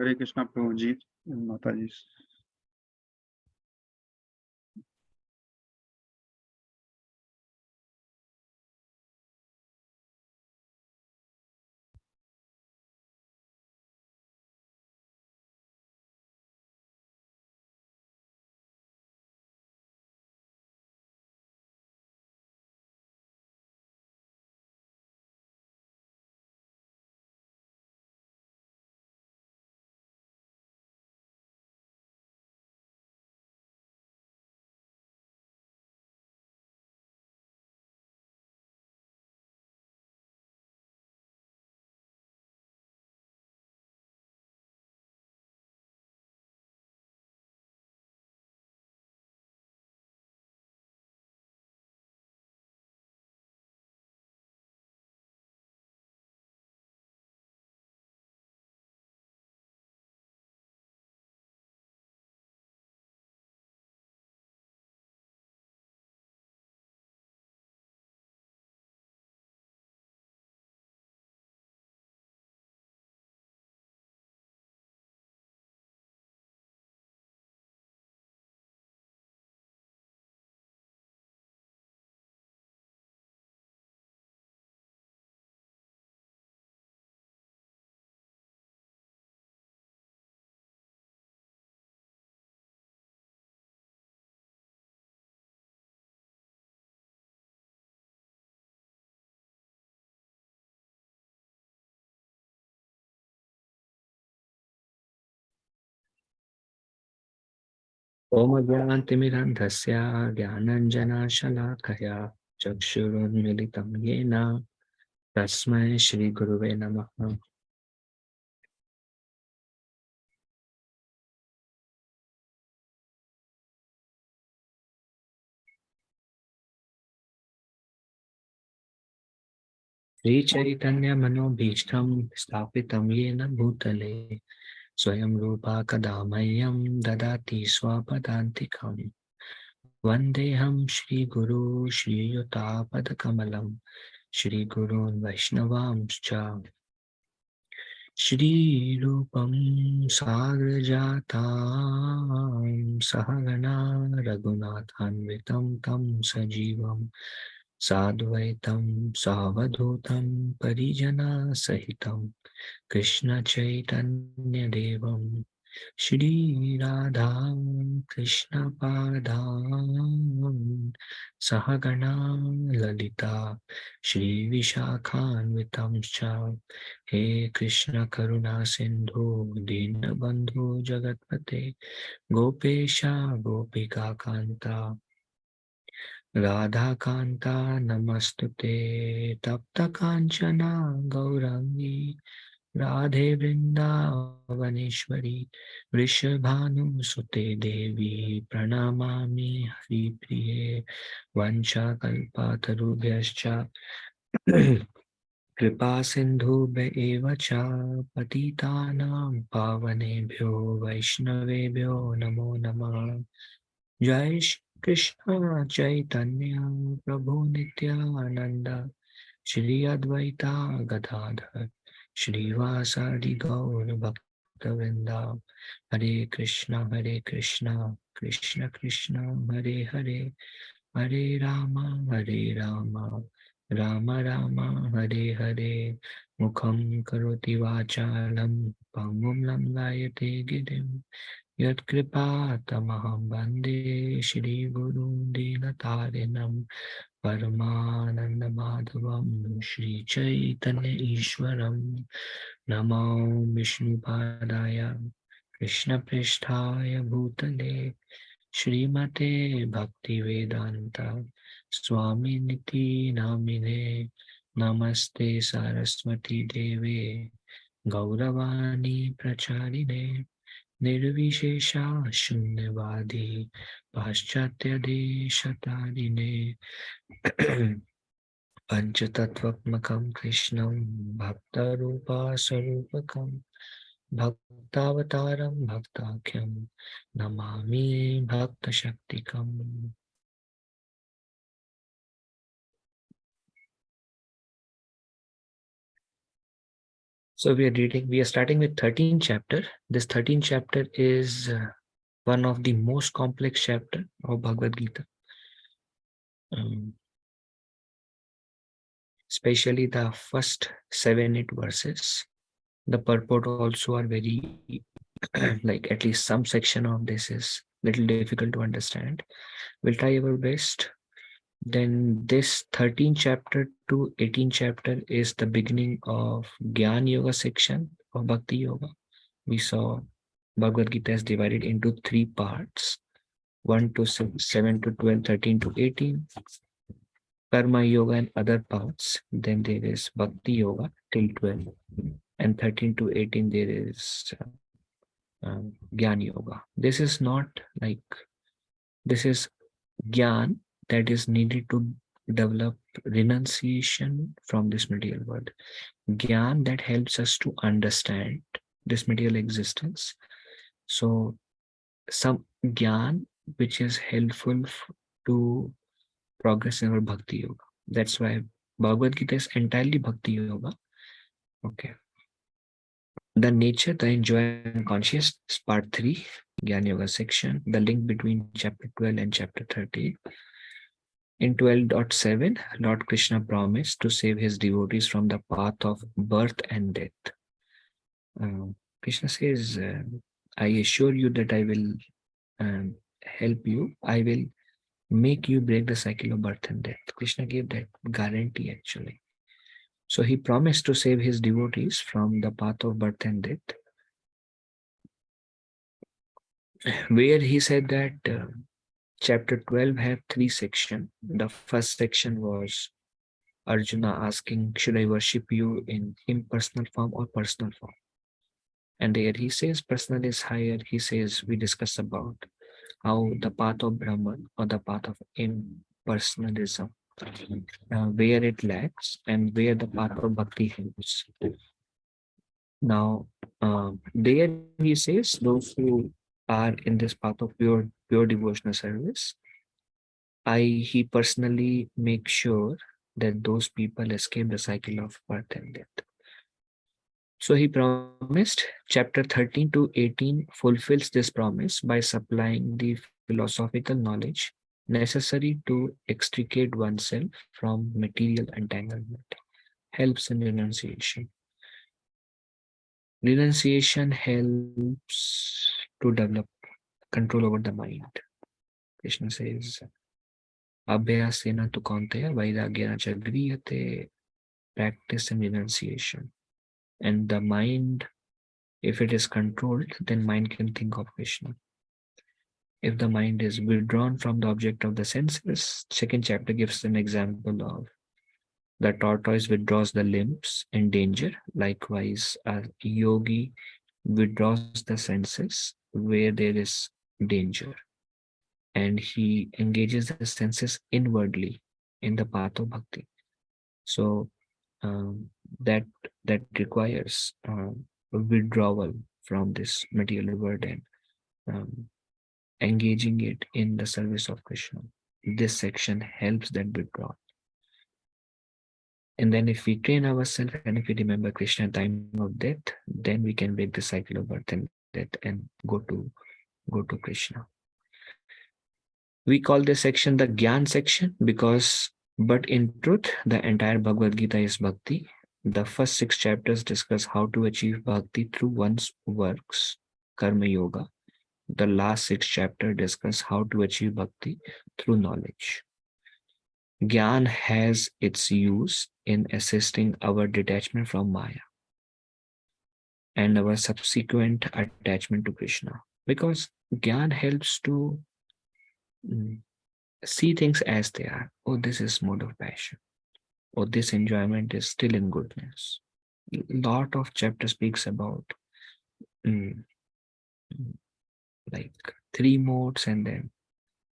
हरे कृष्णा प्रभु जी, माता जी। ओम ज्ञानतिमिरन्धस्य ज्ञानाञ्जनशलाकया चक्षुरुन्मिलितं येन तस्मै श्रीगुरुवे नमः। श्रीचैतन्यमनोभीष्टं स्थापितं येन भूतले स्वयं रूपा कदा मह्यं ददाति स्वपदान्तिकम्। वन्देऽहं श्रीगुरो श्रीयुतापदकमलं श्रीगुरून् वैष्णवांश्च श्रीरूपं साग्रजातां सहगणा रघुनाथान्वितं तं सजीवं साद्वैतं सावधूतं परिजनसहितं कृष्णचैतन्यदेवं श्रीराधा कृष्णपादान् सहगणा ललिता श्रीविशाखान्वितंश्च। हे कृष्ण करुणा सिंधु दीनबंधु जगतपते गोपेश गोपिका कांता राधा कांता नमस्तुते। तप्त कांचना गौरांगी राधे वृंदावनेश्वरी वृषभानुसुते देवी प्रणमामि हरिप्रिये। वंशाकल्पतरुभ्यश्च कृपा सिन्धुभ्य एव च पतितानां पावनेभ्यो वैष्णवेभ्यो नमो नमः। जय श्री कृष्ण चैतन्य प्रभु नित्यानंद श्री अद्वैता गदाधर श्रीवासादि गौर भक्तवृंदा। हरे कृष्णा कृष्ण कृष्ण हरे हरे, हरे राम राम राम हरे हरे। मुखं करोति वाचालं पङ्गुं लङ्घयते गिरिं यत्कृपातमहं वन्दे श्रीगुरुं दीनतारिणं परमानन्दमाधवं श्रीचैतन्य ईश्वरं। नमो विष्णुपादाय कृष्णपृष्ठाय भूतले श्रीमते भक्तिवेदान्ता स्वामिनिति नामिने। नमस्ते सरस्वती देवे गौरवाणी प्रचारिणे निर्विशेषा शून्यवादी पाश्चात्यदेशतारिणे। पञ्चतत्त्वात्मकं कृष्णं भक्तरूपास्वरूपकं भक्तावतारं भक्ताख्यं Namami भक्तशक्तिकम्। So we are starting with 13th chapter. This 13th chapter is one of the most complex chapter of Bhagavad Gita. Especially the first 7-8 verses. The purport also are very like at least some section of this is little difficult to understand. We'll try our best. Then this 13th chapter to 18th chapter is the beginning of Gyan Yoga section of Bhakti Yoga. We saw Bhagavad Gita is divided into 3 parts, 1 to 6, 7 to 12, 13 to 18, Karma Yoga and other parts. Then there is Bhakti Yoga till 12, and 13 to 18 there is Gyan Yoga. This is not like, this is Gyan that is needed to develop renunciation from this material world. Gyan that helps us to understand this material existence. So some Gyan which is helpful to progress in our Bhakti Yoga. That's why Bhagavad Gita is entirely Bhakti Yoga. Okay. The nature, the enjoyment and consciousness, part 3, Gyan Yoga section, the link between chapter 12 and chapter 30. In 12.7, Lord Krishna promised to save his devotees from the path of birth and death. Krishna says, I assure you that I will help you. I will make you break the cycle of birth and death. Krishna gave that guarantee actually. So he promised to save his devotees from the path of birth and death, where he said that chapter 12 had 3 sections. The first section was Arjuna asking, should I worship you in impersonal form or personal form? And there he says personal is higher. He says we discuss about how the path of Brahman or the path of impersonalism, where it lacks and where the path of bhakti helps. Now, there he says those who are in this path of pure devotional service, he personally makes sure that those people escape the cycle of birth and death. So he promised chapter 13 to 18 fulfills this promise by supplying the philosophical knowledge necessary to extricate oneself from material entanglement, helps in renunciation. Renunciation helps to develop control over the mind. Krishna says, Abhyasena tu kaunteya vairagyana cha grihate, practice and renunciation. And the mind, if it is controlled, then mind can think of Krishna. If the mind is withdrawn from the object of the senses, second chapter gives an example of the tortoise withdraws the limbs in danger. Likewise, a yogi withdraws the senses where there is danger, and he engages the senses inwardly in the path of bhakti. So that requires withdrawal from this material world and engaging it in the service of Krishna. This section helps that withdrawal. And then if we train ourselves and if we remember Krishna at the time of death, then we can break the cycle of birth and death and go to Krishna. We call this section the Gyan section because, but in truth, the entire Bhagavad Gita is Bhakti. The first 6 chapters discuss how to achieve Bhakti through one's works, Karma Yoga. The last 6 chapters discuss how to achieve Bhakti through knowledge. Gyan has its use in assisting our detachment from Maya and our subsequent attachment to Krishna, because Gyan helps to see things as they are. Oh, this is mode of passion. Oh, this enjoyment is still in goodness. A lot of chapter speaks about like 3 modes, and then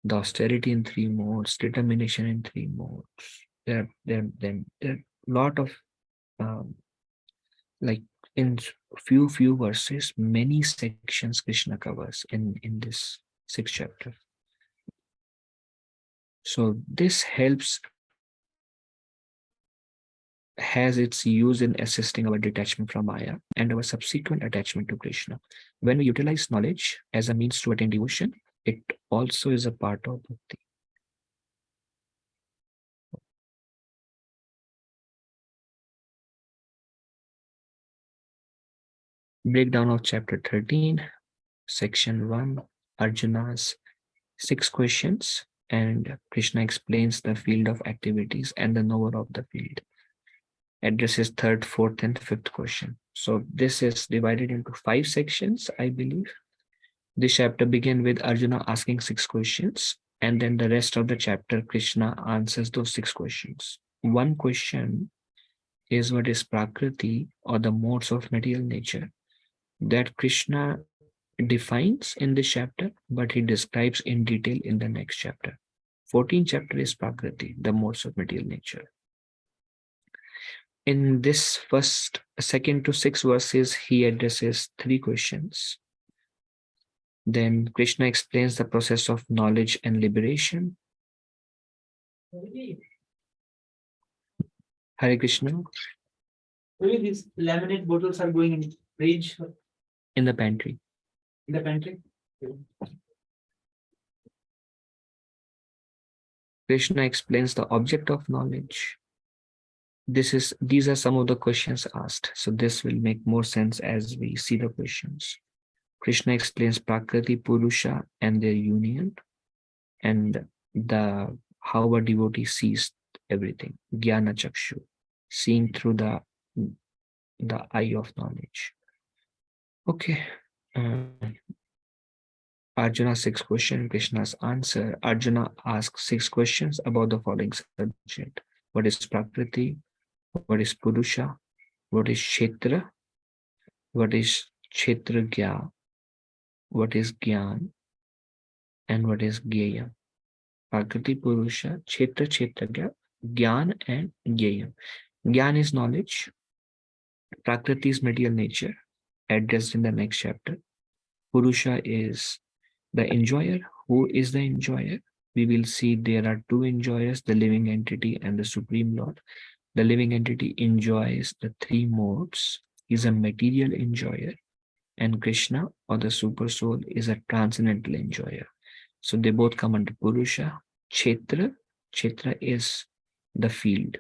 the austerity in 3 modes, determination in 3 modes. There are a lot of like in few verses, many sections Krishna covers in this 6th chapter. So this helps has its use in assisting our detachment from Maya and our subsequent attachment to Krishna. When we utilize knowledge as a means to attain devotion, it also is a part of bhakti. Breakdown of chapter 13, section 1, Arjuna's 6 questions, and Krishna explains the field of activities and the knower of the field. Addresses third, fourth, and fifth question. So this is divided into 5 sections, I believe. This chapter begins with Arjuna asking 6 questions, and then the rest of the chapter, Krishna answers those 6 questions. One question is what is Prakriti, or the modes of material nature, that Krishna defines in this chapter, but he describes in detail in the next chapter. 14th chapter is Prakriti, the modes of material nature. In this first, second to 6 verses, he addresses 3 questions. Then Krishna explains the process of knowledge and liberation. Hare Krishna. Maybe these laminate bottles are going in fridge. In the pantry. In the pantry. Krishna explains the object of knowledge. These are some of the questions asked. So this will make more sense as we see the questions. Krishna explains Prakriti, Purusha, and their union, and how a devotee sees everything. Jnana Chakshu, seeing through the eye of knowledge. Okay. Arjuna 6 questions, Krishna's answer. Arjuna asks 6 questions about the following subject. What is Prakriti? What is Purusha? What is Kshetra? What is Kshetragya? What is Gyan? And what is Gyaya? Prakriti, Purusha, Kshetra, Kshetragya, Gyan, and Gyaya. Gyan is knowledge. Prakriti is material nature, addressed in the next chapter. Purusha is the enjoyer. Who is the enjoyer? We will see there are 2 enjoyers, the living entity and the Supreme Lord. The living entity enjoys the 3 modes. He is a material enjoyer, and Krishna, or the super soul, is a transcendental enjoyer. So they both come under Purusha. Kshetra is the field.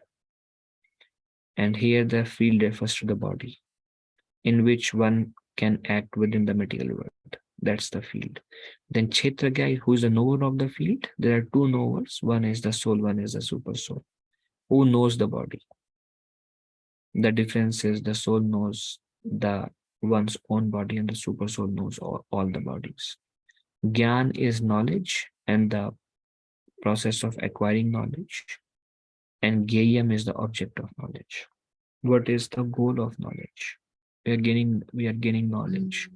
And here the field refers to the body, in which one can act within the material world. That's the field. Then Kshetragya, who is the knower of the field. There are 2 knowers. One is the soul, one is the super soul. Who knows the body? The difference is the soul knows one's own body, and the super soul knows all the bodies. Gyan is knowledge and the process of acquiring knowledge. And Gyayam is the object of knowledge. What is the goal of knowledge? We are gaining knowledge.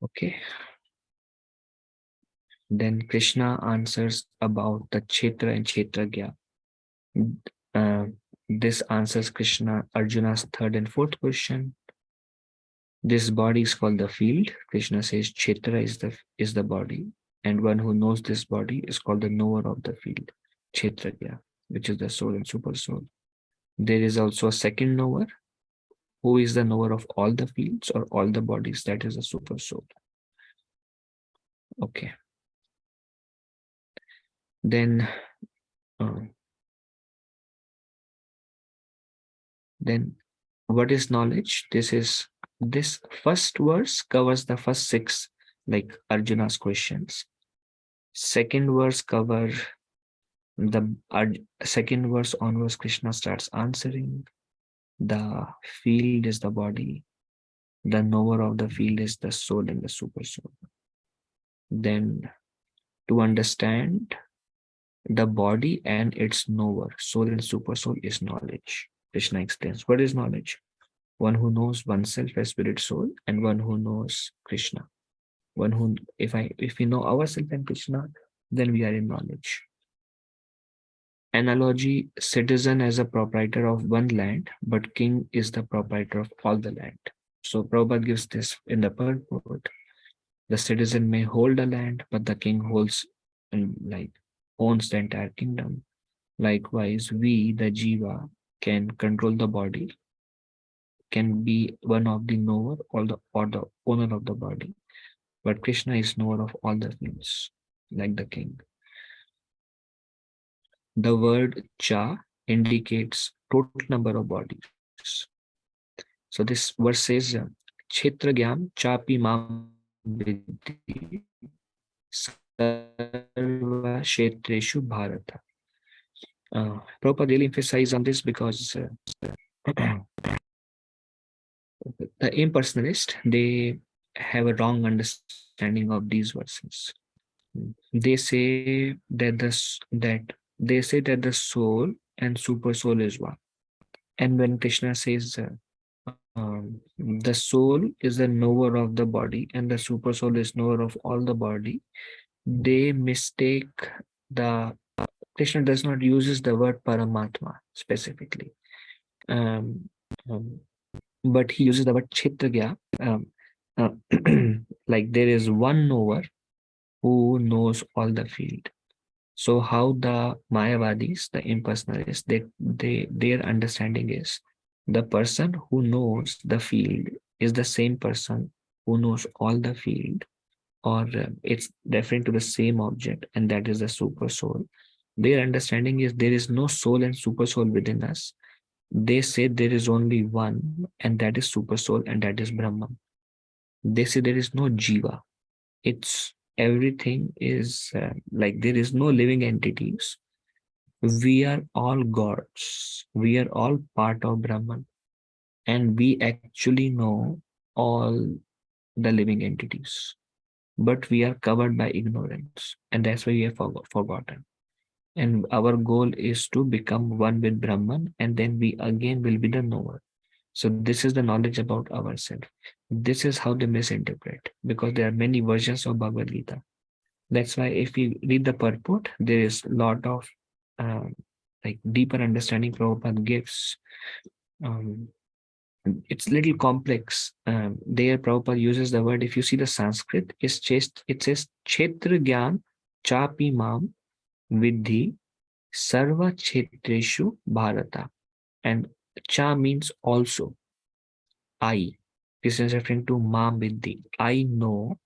Okay. Then Krishna answers about the Kshetra and Kshetragya. This answers Arjuna's 3rd and 4th question. This body is called the field. Krishna says Kshetra is the body, and one who knows this body is called the knower of the field, Kshetragya, which is the soul and super soul. There is also a second knower, who is the knower of all the fields or all the bodies, that is a super soul. Okay. Then what is knowledge? This first verse covers the first 6, like Arjuna's questions. Second verse cover the second verse onwards. Krishna starts answering. The field is the body. The knower of the field is the soul and the super soul. Then to understand the body and its knower, soul and super soul, is knowledge. Krishna explains what is knowledge. One who knows oneself as spirit soul, and one who knows Krishna. One who, if we know ourselves and Krishna, then we are in knowledge. Analogy: citizen as a proprietor of one land, but king is the proprietor of all the land. So Prabhupada gives this in the purport. The citizen may hold a land, but the king holds owns the entire kingdom. Likewise, we, the Jiva, can control the body, can be one of the knower or the owner of the body. But Krishna is knower of all the things, like the king. The word cha indicates total number of bodies. So this verse says, Kshetragyam chapi mam vidhi sarva kshetreshu bharata. Prabhupada really emphasize on this because the impersonalists, they have a wrong understanding of these verses. They say that the soul and super soul is one. And when Krishna says the soul is the knower of the body and the super soul is knower of all the body, they mistake the Krishna does not uses the word Paramatma specifically. Um, um, but he uses the word Kshetragya. Uh, like there is one knower who knows all the field. So how the Mayavadis, the impersonalists, their understanding is the person who knows the field is the same person who knows all the field, or it's referring to the same object, and that is the super soul. Their understanding is there is no soul and super soul within us. They say there is only one, and that is super soul, and that is Brahman. They say there is no Jiva. It's everything is like there is no living entities. We are all gods. We are all part of Brahman, and we actually know all the living entities. But we are covered by ignorance, and that's why we have forgotten. And our goal is to become one with Brahman, and then we again will be the knower. So this is the knowledge about ourselves. This is how they misinterpret, because there are many versions of Bhagavad Gita. That's why if you read the purport, there is a lot of um, like deeper understanding Prabhupada gives. Um, it's little complex. There Prabhupada uses the word, if you see the Sanskrit, it says Kshetra Gyan Chapi Mam Vidhi Sarva Kshetreshu Bharata. And Cha means also. I. This is referring to Mam Vidhi. I know.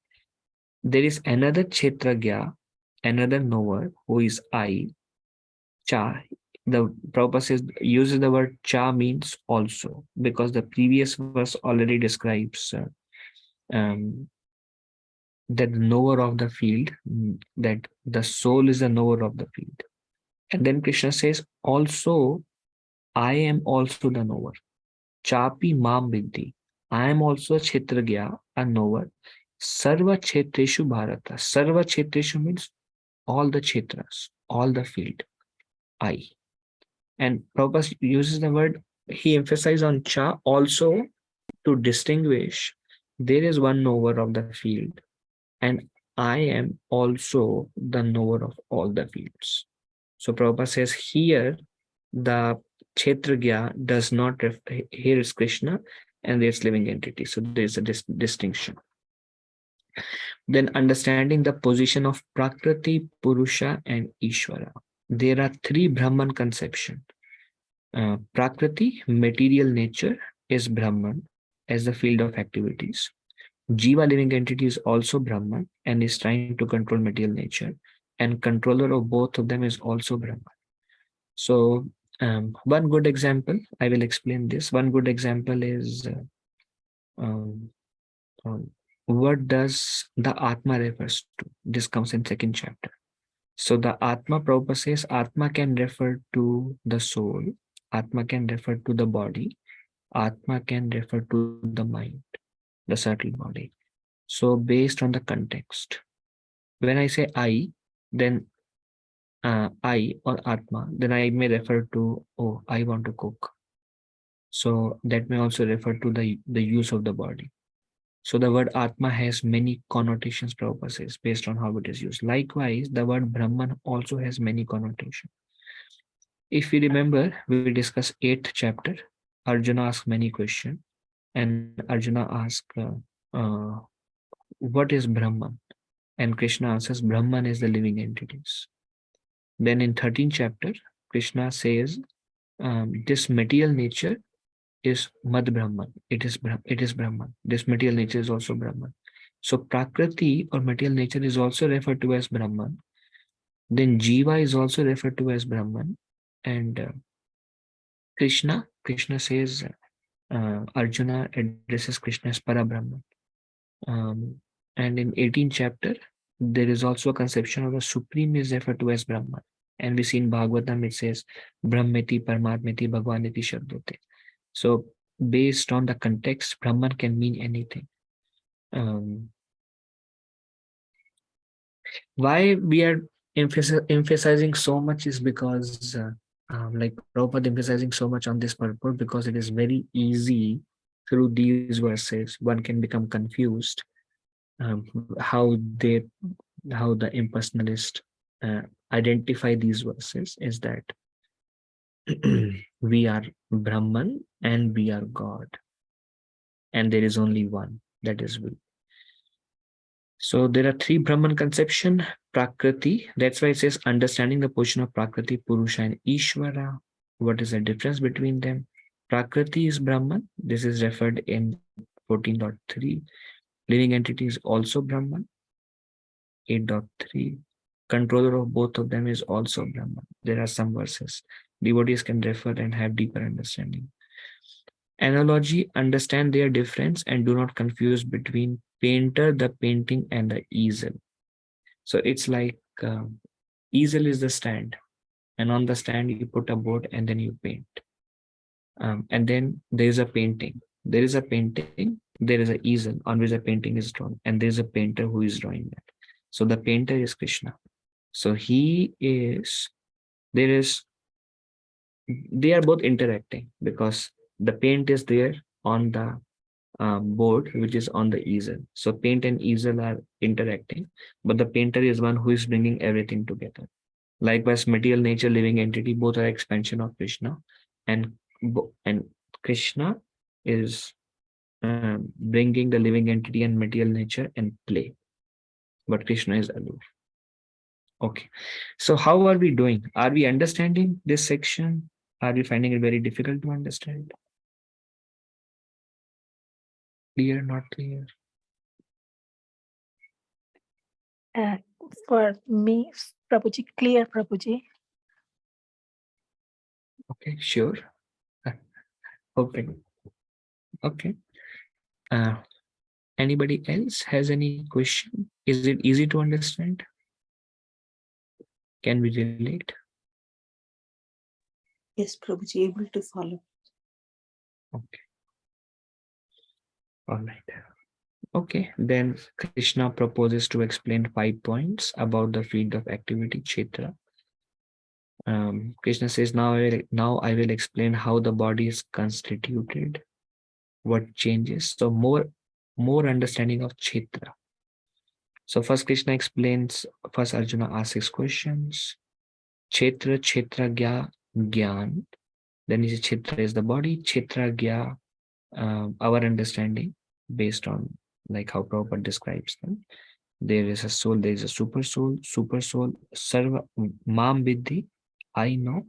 There is another Kshetragya, another knower who is I. Cha. The Prabhupada says uses the word cha means also, because the previous verse already describes um, that the knower of the field, that the soul is the knower of the field. And then Krishna says, also, I am also the knower. Chapi mam vidhi. I am also a Kshetragya, a knower. Sarva Kshetreshu Bharata. Sarva Kshetreshu means all the Kshetras, all the field. I. And Prabhupada uses the word, he emphasizes on cha also to distinguish there is one knower of the field, and I am also the knower of all the fields. So Prabhupada says here the Kshetragya does not here is Krishna and there's living entity. So there's a distinction. Then understanding the position of Prakriti, Purusha, and Ishvara. There are three Brahman conception. Prakriti, material nature, is Brahman as the field of activities. Jiva, living entity, is also Brahman and is trying to control material nature. And controller of both of them is also Brahman. So one good example, I will explain this. One good example is um, what does the Atma refers to? This comes in second chapter. So the Atma, Prabhupada says, Atma can refer to the soul, Atma can refer to the body, Atma can refer to the mind, the subtle body. So based on the context, when I say I, then I or Atma, then I may refer to, oh, I want to cook. So that may also refer to the use of the body. So the word Atma has many connotations, Prabhupada says, based on how it is used. Likewise, the word Brahman also has many connotations. If you remember, we discussed 8th chapter. Arjuna asked many questions, and Arjuna asked, what is Brahman? And Krishna answers, Brahman is the living entities. Then in 13th chapter, Krishna says this material nature is Mad Brahman. It is Brahman. This material nature is also Brahman. So Prakriti or material nature is also referred to as Brahman. Then Jiva is also referred to as Brahman. And Krishna says Arjuna addresses Krishna as Parabrahman. And in 18th chapter, there is also a conception of the Supreme is referred to as Brahman. And we see in Bhagavatam it says Brahmeti, Paramatmeti, Bhagwaneti Shabdote. So based on the context, Brahman can mean anything. Why we are emphasizing so much is because like Prabhupada emphasizing so much on this purport because it is very easy through these verses one can become confused how the impersonalist identify these verses is that we are Brahman and we are God, and there is only one, that is we. So there are three Brahman conception, Prakriti. That's why it says understanding the position of Prakriti, Purusha, and Ishvara. What is the difference between them? Prakriti is Brahman. This is referred in 14.3. Living entity is also Brahman. 8.3. Controller of both of them is also Brahman. There are some verses. Devotees can refer and have deeper understanding. Analogy, understand their difference and do not confuse between painter, the painting, and the easel. So it's like easel is the stand, and on the stand you put a board and then you paint. And then there is a painting. There is a painting, there is an easel on which a painting is drawn, and there is a painter who is drawing that. So the painter is Krishna. So they are both interacting because the paint is there on the board which is on the easel. So paint and easel are interacting, but the painter is one who is bringing everything together. Likewise, material nature, living entity, both are expansion of Krishna, and Krishna is bringing the living entity and material nature and play, but Krishna is aloof. Okay, so how are we doing? Are we understanding this section? Are we finding it very difficult to understand? Clear, not clear? For me, Prabhuji, clear, Prabhuji. Okay, sure. Open. Okay. Anybody else has any question? Is it easy to understand? Can we relate? Yes, Prabhuji, able to follow. Okay. All right. Okay, then Krishna proposes to explain 5 points about the field of activity, Ch13. Krishna says, now I will explain how the body is constituted, what changes. So more understanding of Ch13. So first Krishna explains, first Arjuna asks 6 questions. Ch13 Gyan. Then he says Ch13 is the body, Ch13 our understanding based on like how Prabhupada describes them. There is a soul, there is a super soul, Sarva Mam Vidhi, I know,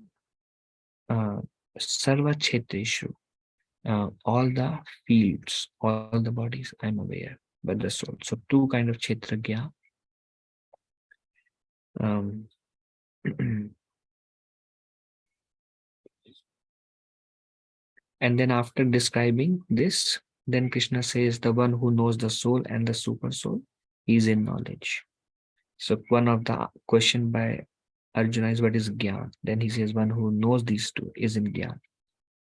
Sarva Kshetreshu, all the fields, all the bodies, I'm aware, but the soul. So 2 kind of Kshetragya. And then after describing this, then Krishna says the one who knows the soul and the super soul is in knowledge. So one of the question by Arjuna is what is Gyan? Then he says one who knows these 2 is in Gyan.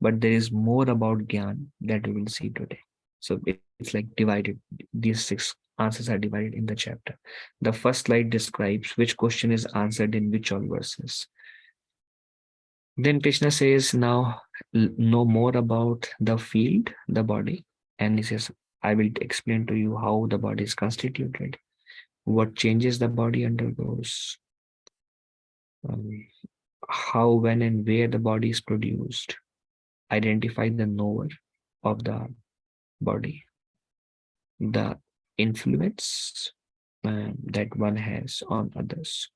But there is more about Gyan that we will see today. So it's like divided. These 6 answers are divided in the chapter. The first slide describes which question is answered in which all verses. Then Krishna says, now know more about the field, the body. And he says, I will explain to you how the body is constituted, what changes the body undergoes, how, when, and where the body is produced, identify the knower of the body, the influence that one has on others.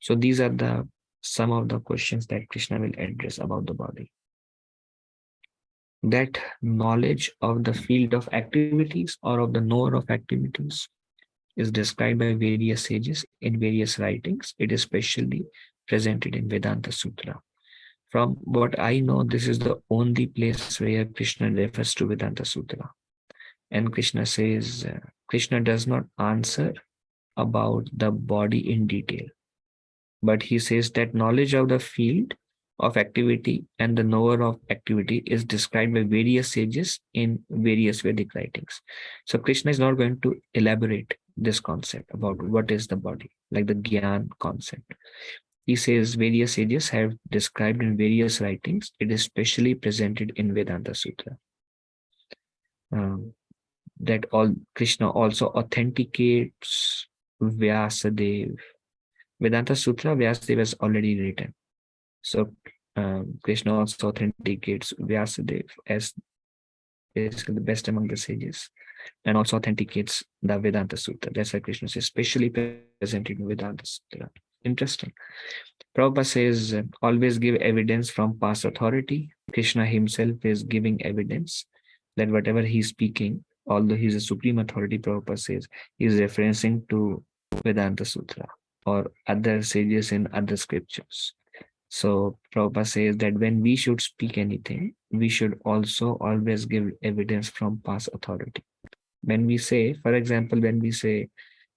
So these are the some of the questions that Krishna will address about the body. That knowledge of the field of activities or of the knower of activities is described by various sages in various writings. It is specially presented in Vedanta Sutra. From what I know, this is the only place where Krishna refers to Vedanta Sutra. And Krishna says, Krishna does not answer about the body in detail, but he says that knowledge of the field of activity and the knower of activity is described by various sages in various Vedic writings. So Krishna is not going to elaborate this concept about what is the body, like the Gyan concept. He says various sages have described in various writings. It is specially presented in Vedanta Sutra. That all Krishna also authenticates Vyasadeva. Vedanta Sutra, Vyasadeva has already written. So Krishna also authenticates Vyasadeva as basically the best among the sages, and also authenticates the Vedanta Sutra. That's why Krishna says, especially presented in Vedanta Sutra. Interesting. Prabhupada says, always give evidence from past authority. Krishna himself is giving evidence that whatever he's speaking, although he's a supreme authority, Prabhupada says, he's referencing to Vedanta Sutra or other sages in other scriptures. So Prabhupada says that when we should speak anything, we should also always give evidence from past authority. When we say, for example, when we say,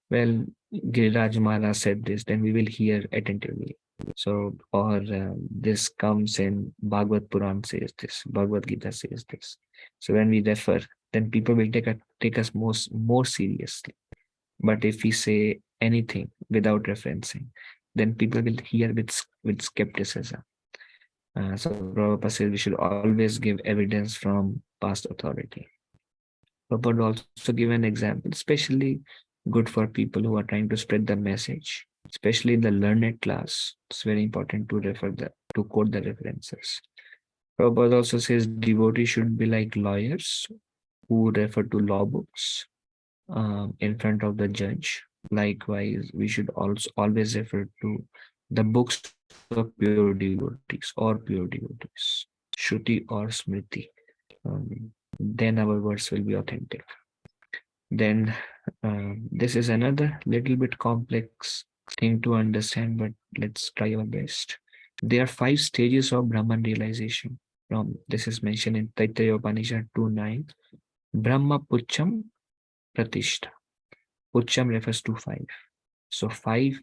well, Giriraj Maharaj said this, then we will hear attentively. So, or this comes in Bhagavad Puran says this, Bhagavad Gita says this. So when we refer, then people will take us more seriously. But if we say anything without referencing, then people will hear with skepticism. So Prabhupada says we should always give evidence from past authority. Prabhupada also give an example, especially good for people who are trying to spread the message, especially in the learned class. It's very important to quote the references. Prabhupada also says devotees should be like lawyers who refer to law books in front of the judge. Likewise, we should also always refer to the books of pure devotees or pure devotees, Shruti or Smriti. Then our words will be authentic. Then this is another little bit complex thing to understand, but let's try our best. There are 5 stages of Brahman realization. This is mentioned in Taittiriya Upanishad 2.9. Brahma Pucham Pratishta. Pucham refers to 5. So 5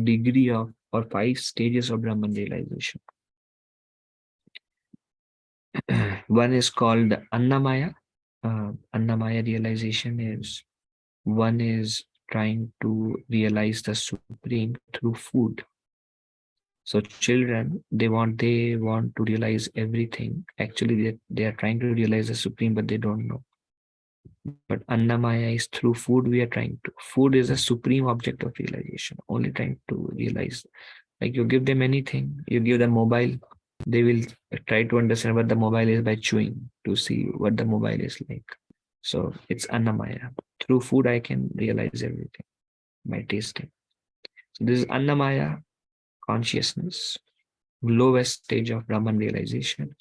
degree of or 5 stages of Brahman realization. One is called Annamaya. Annamaya realization is one is trying to realize the Supreme through food. So children, they want to realize everything. Actually, they are trying to realize the Supreme, but they don't know. But Annamaya is through food we are trying to. Food is a supreme object of realization. Only trying to realize. Like you give them anything, you give them mobile, they will try to understand what the mobile is by chewing to see what the mobile is like. So it's Annamaya. Through food, I can realize everything by tasting. So this is Annamaya consciousness, lowest stage of Brahman realization.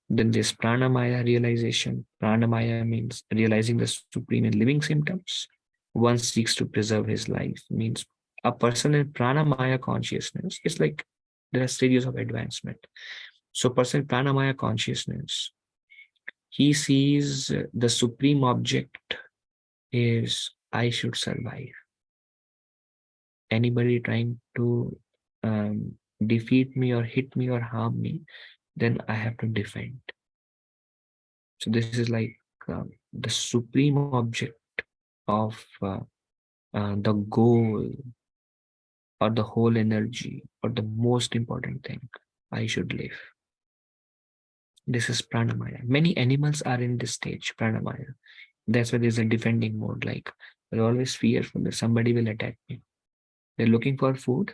Then this Pranamaya realization. Pranamaya means realizing the Supreme in living symptoms. One seeks to preserve his life. Means a person in Pranamaya consciousness is like there are stages of advancement. So person in Pranamaya consciousness, he sees the Supreme object is I should survive. Anybody trying to defeat me or hit me or harm me, then I have to defend. So this is like the supreme object of the goal or the whole energy or the most important thing. I should live. This is Pranamaya. Many animals are in this stage, Pranamaya. That's why there's a defending mode. Like they're always fearful that somebody will attack me. They're looking for food.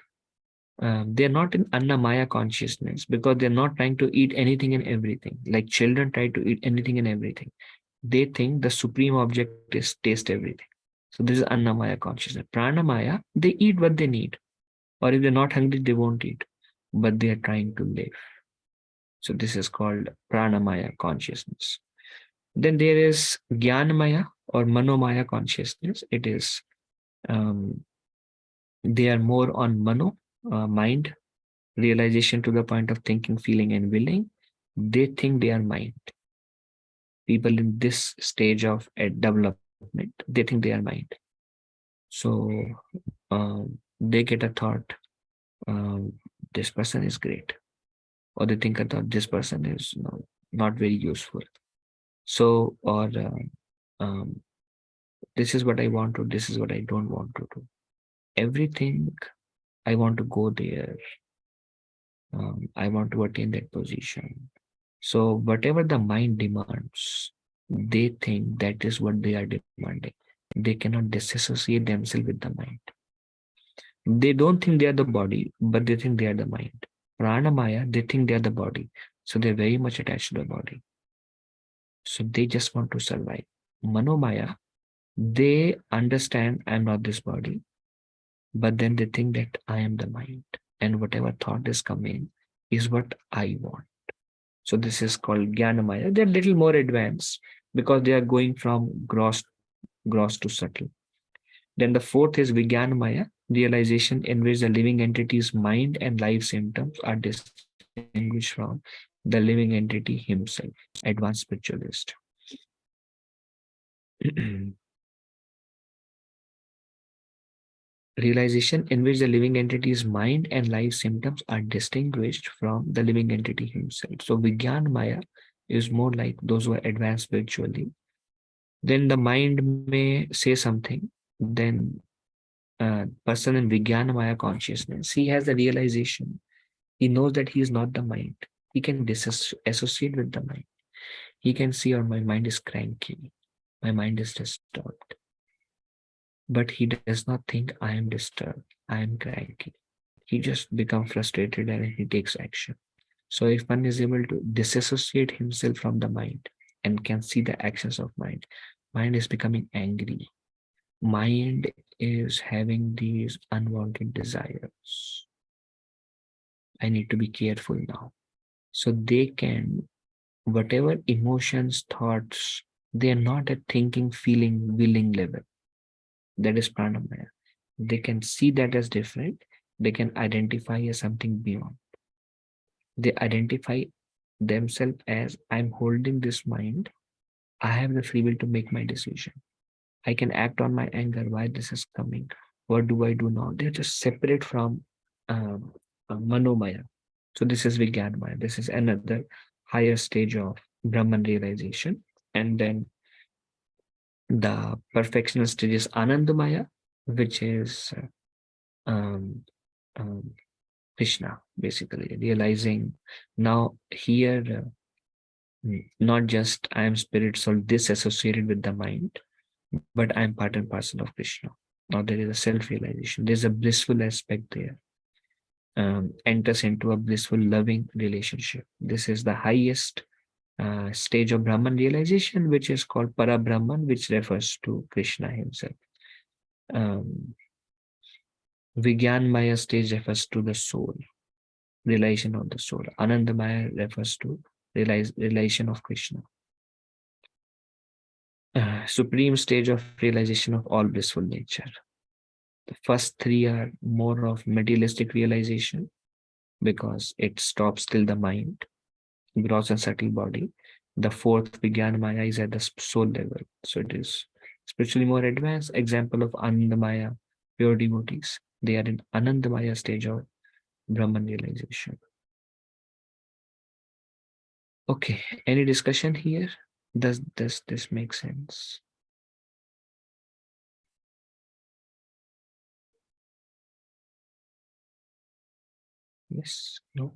They're not in Annamaya consciousness because they're not trying to eat anything and everything. Like children try to eat anything and everything. They think the supreme object is taste everything. So this is Annamaya consciousness. Pranamaya, they eat what they need. Or if they're not hungry, they won't eat. but they are trying to live. So this is called Pranamaya consciousness. Then there is Jnanamaya or Manomaya consciousness. It is, they are more on Mano, mind, realization to the point of thinking, feeling, and willing. They think they are mind. People in this stage of development, they think they are mind. So they get a thought, this person is great, or they think a thought, this person is not very useful. So, or this is what I want to, this is what I don't want to do. Everything I want to go there. I want to attain that position. So whatever the mind demands, they think that is what they are demanding. They cannot disassociate themselves with the mind. They don't think they are the body, but they think they are the mind. Pranamaya, they think they are the body. So they're very much attached to the body. So they just want to survive. Manomaya, they understand I'm not this body, but then they think that I am the mind. And whatever thought is coming is what I want. So this is called Jnanamaya. They're a little more advanced because they are going from gross to subtle. Then the fourth is Vijnanamaya, realization in which the living entity's mind and life symptoms are distinguished from the living entity himself, advanced spiritualist. Realization in which the living entity's mind and life symptoms are distinguished from the living entity himself. So Vijnanamaya is more like those who are advanced spiritually. Then the mind may say something, then person in Vijnanamaya consciousness, he has the realization. He knows that he is not the mind. He can disassociate with the mind. He can see, oh, my mind is cranky. My mind is disturbed. But he does not think I am disturbed. I am cranky. He just becomes frustrated and he takes action. So if one is able to disassociate himself from the mind and can see the actions of mind is becoming angry. Mind is having these unwanted desires. I need to be careful now. So they can, whatever emotions, thoughts, they are not at thinking, feeling, willing level. That is pranamaya. They can see that as different. They can identify as something beyond. They identify themselves as I'm holding this mind. I have the free will to make my decision. I can act on my anger, why this is coming. What do I do now? They're just separate from Manomaya. So this is Vijnanamaya. This is another higher stage of Brahman realization. And then the perfectional stage is Anandamaya, which is Krishna, basically realizing now here, not just I am spirit soul disassociated with the mind, but I am part and parcel of Krishna. Now there is a self-realization. There's a blissful aspect there. Enters into a blissful, loving relationship. This is the highest stage of Brahman realization, which is called Para Brahman, which refers to Krishna himself. Vijnanamaya stage refers to the soul, realization of the soul. Anandamaya refers to realization of Krishna. Supreme stage of realization of all blissful nature. The first three are more of materialistic realization because it stops till the mind, gross and subtle body. The fourth Vijnanamaya is at the soul level. So it is spiritually more advanced. Example of Anandamaya, pure devotees. They are in Anandamaya stage of Brahman realization. Okay, any discussion here? Does this make sense? Yes, no?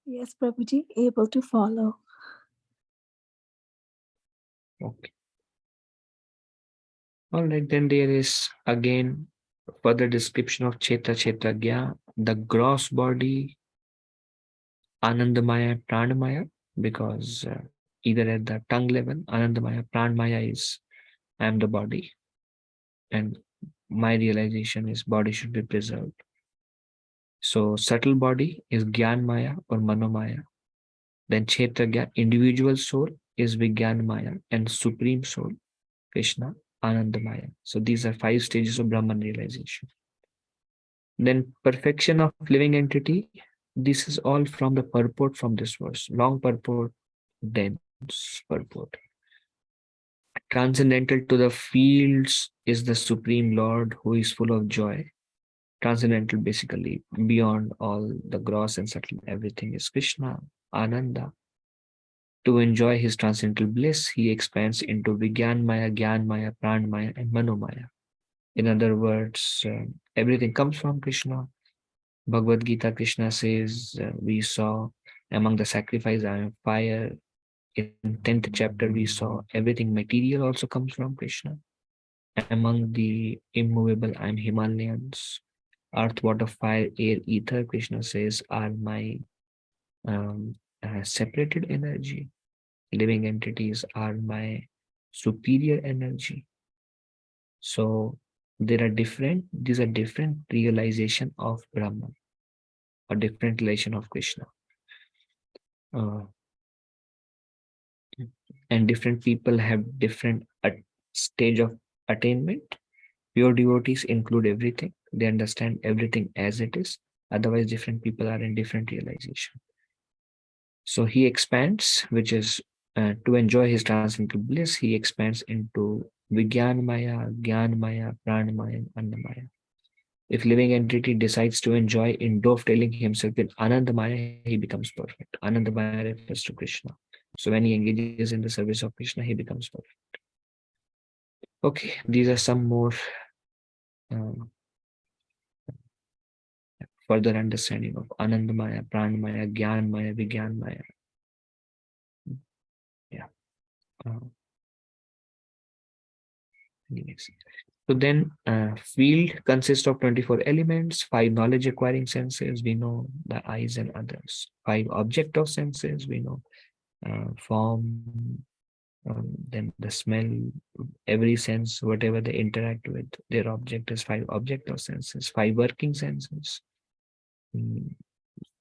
Yes, Prabhuji, able to follow. Okay. All right, then there is again further description of Ch13, the gross body, Anandamaya, Pranamaya, because either at the tongue level, Anandamaya, Pranamaya is I am the body, and my realization is body should be preserved. So subtle body is Gyan Maya or Manomaya. Then Ch13, individual soul, is Vigyan Maya, and supreme soul, Krishna, Anandamaya. So these are 5 stages of Brahman realization. Then perfection of living entity. This is all from the purport from this verse. Long purport, dense purport. Transcendental to the fields is the Supreme Lord who is full of joy. Transcendental, basically, beyond all the gross and subtle, everything is Krishna, Ananda. To enjoy his transcendental bliss, he expands into Vigyan Maya, Gyan Maya, Pran Maya, and Manomaya. In other words, everything comes from Krishna. Bhagavad Gita, Krishna says, we saw among the sacrifice, I am fire. In 10th chapter, we saw everything material also comes from Krishna. Among the immovable, I am Himalayans. Earth, water, fire, air, ether, Krishna says, are my separated energy. Living entities are my superior energy. So these are different realization of Brahman, a different relation of Krishna. And different people have different stage of attainment. Pure devotees include everything. They understand everything as it is. Otherwise, different people are in different realization. So he expands, which is to enjoy his transcendental bliss, he expands into Vigyan Maya, Gyan Maya, Pran Maya, and Annamaya. If living entity decides to enjoy in dovetailing himself with Anandamaya, he becomes perfect. Anandamaya refers to Krishna. So when he engages in the service of Krishna, he becomes perfect. Okay, these are some more further understanding of Anandamaya, Pranamaya, Gyanmaya, Vigyanmaya. Yeah. Anyways. So then field consists of 24 elements, 5 knowledge acquiring senses, we know the eyes and others, 5 object of senses, we know form, then the smell, every sense, whatever they interact with, their object is 5 object of senses, 5 working senses.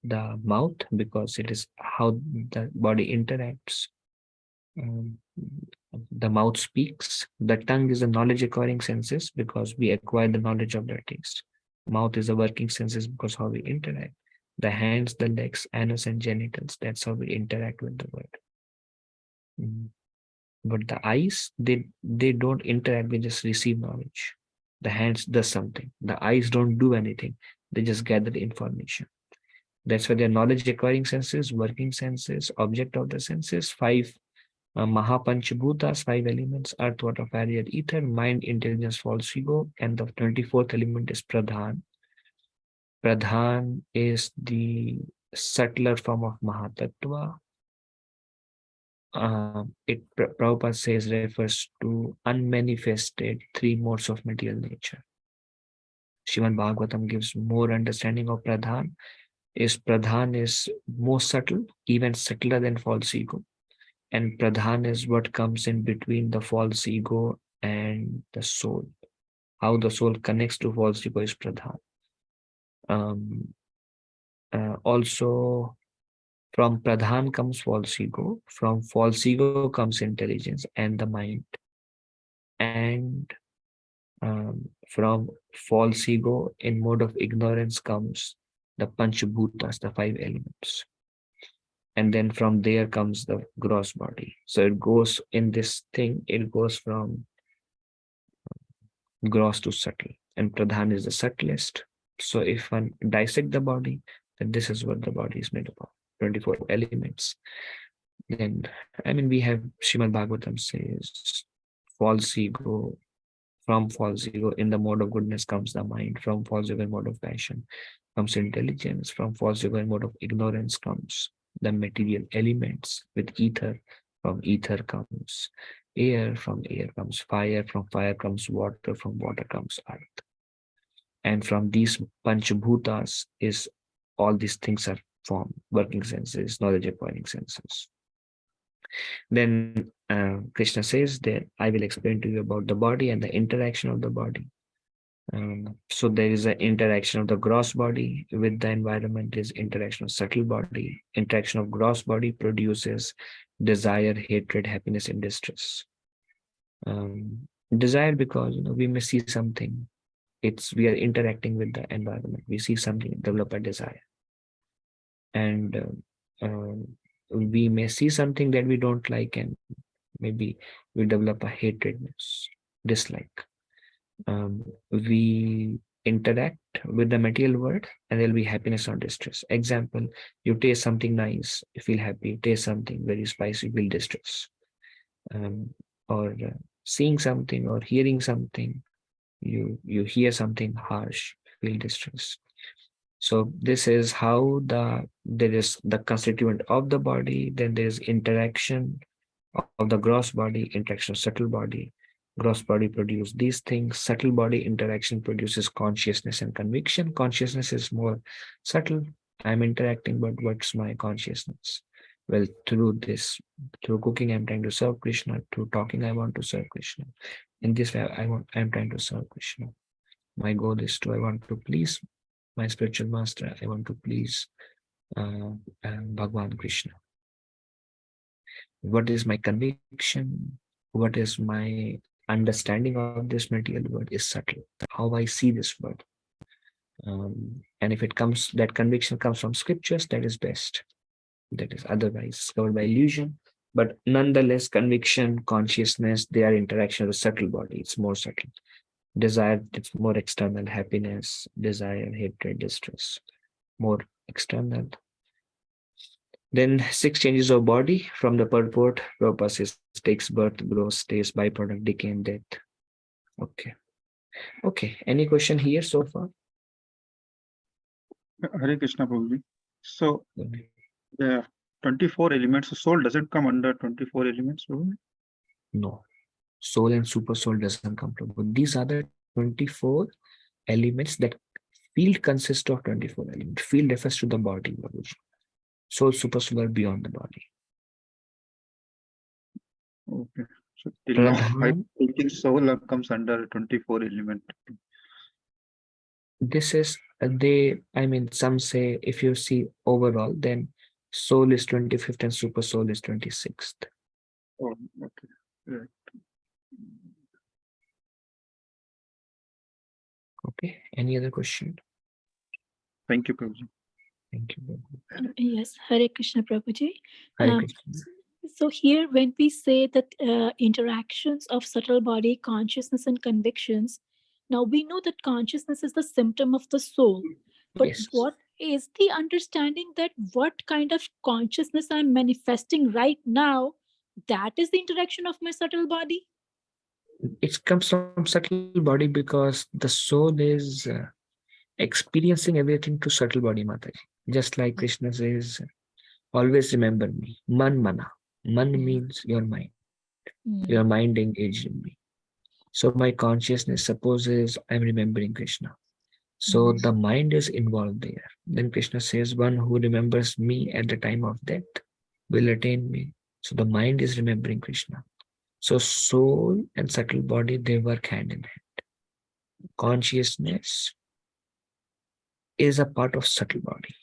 The mouth, because it is how the body interacts. The mouth speaks. The tongue is a knowledge acquiring senses because we acquire the knowledge of the taste. Mouth is a working senses because how we interact. The hands, the legs, anus and genitals, that's how we interact with the world. But the eyes, they don't interact, they just receive knowledge. The hands does something. The eyes don't do anything. They just gather the information. That's why they're knowledge acquiring senses, working senses, object of the senses, 5 Mahapanchbhutas, 5 elements, earth, water, fire, air, ether, mind, intelligence, false ego, and the 24th element is Pradhan. Pradhan is the subtler form of Mahatattva. Prabhupada says refers to unmanifested 3 modes of material nature. Srimad Bhagavatam gives more understanding of Pradhan. Pradhan is more subtle, even subtler than false ego. And Pradhan is what comes in between the false ego and the soul. How the soul connects to false ego is Pradhan. Also, from Pradhan comes false ego. From false ego comes intelligence and the mind. And from false ego in mode of ignorance comes the Panchbhutas, the 5 elements. And then from there comes the gross body. So it goes in this thing, it goes from gross to subtle, and Pradhan is the subtlest. So if one dissect the body, then this is what the body is made up of, 24 elements. Then, I mean, we have Srimad Bhagavatam says, false ego, from false ego in the mode of goodness comes the mind, from false ego in mode of passion comes intelligence, from false ego in mode of ignorance comes the material elements with ether, from ether comes air, from air comes fire, from fire comes water, from water comes earth. And from these Panchbhutas is all these things are formed, working senses, knowledge acquiring senses. Then Krishna says that I will explain to you about the body and the interaction of the body. So there is an interaction of the gross body with the environment, is interaction of subtle body. Interaction of gross body produces desire, hatred, happiness, and distress. Desire because we may see something. We are interacting with the environment. We see something, develop a desire, and we may see something that we don't like, and maybe we develop a hatredness, dislike. We interact with the material world, and there'll be happiness or distress. Example, you taste something nice, you feel happy. Taste something very spicy, you feel distress. Or seeing something or hearing something, you hear something harsh, feel distress. So this is how there is the constituent of the body. Then there is interaction of the gross body, interaction of subtle body. Gross body produce these things. Subtle body interaction produces consciousness and conviction. Consciousness is more subtle. I'm interacting, but what's my consciousness? Well, through cooking, I'm trying to serve Krishna. Through talking, I want to serve Krishna. In this way, I'm trying to serve Krishna. My goal is I want to please my spiritual master. I want to please Bhagwan Krishna. What is my conviction? What is my understanding of this material world is subtle. How I see this world. And if that conviction comes from scriptures, that is best. That is otherwise covered by illusion. But nonetheless, conviction, consciousness, they are interaction with the subtle body. It's more subtle. Desire, it's more external. Happiness, desire, hatred, distress, more external. Then 6 changes of body from the purport. Prabhupada says takes birth, growth, stays, byproduct, decay, and death. Okay. Any question here so far? Hare Krishna Prabhuji. So the 24 elements, soul doesn't come under 24 elements, Prabhuji? No. Soul and super soul doesn't come to both. These are the 24 elements that field consists of 24 elements. Field refers to the body. Soul, super soul are beyond the body. Okay. So till now, I think soul comes under 24 element. This is, some say if you see overall, then soul is 25th and super soul is 26th. Oh, okay. Right. Okay. Any other question? Thank you, Prabhuji. Thank you. Yes, Hare Krishna Prabhuji. Hare Krishna. So here, when we say that interactions of subtle body, consciousness, and convictions, now we know that consciousness is the symptom of the soul. But Yes. what is the understanding that what kind of consciousness I'm manifesting right now, that is the interaction of my subtle body? It comes from subtle body because the soul is experiencing everything to subtle body, Mataji. Just like Krishna says, always remember me. Man mana. Man means your mind. Your mind engaged in me. So my consciousness supposes I'm remembering Krishna. So the mind is involved there. Then Krishna says, one who remembers me at the time of death will attain me. So the mind is remembering Krishna. So soul and subtle body, they work hand in hand. Consciousness is a part of subtle body.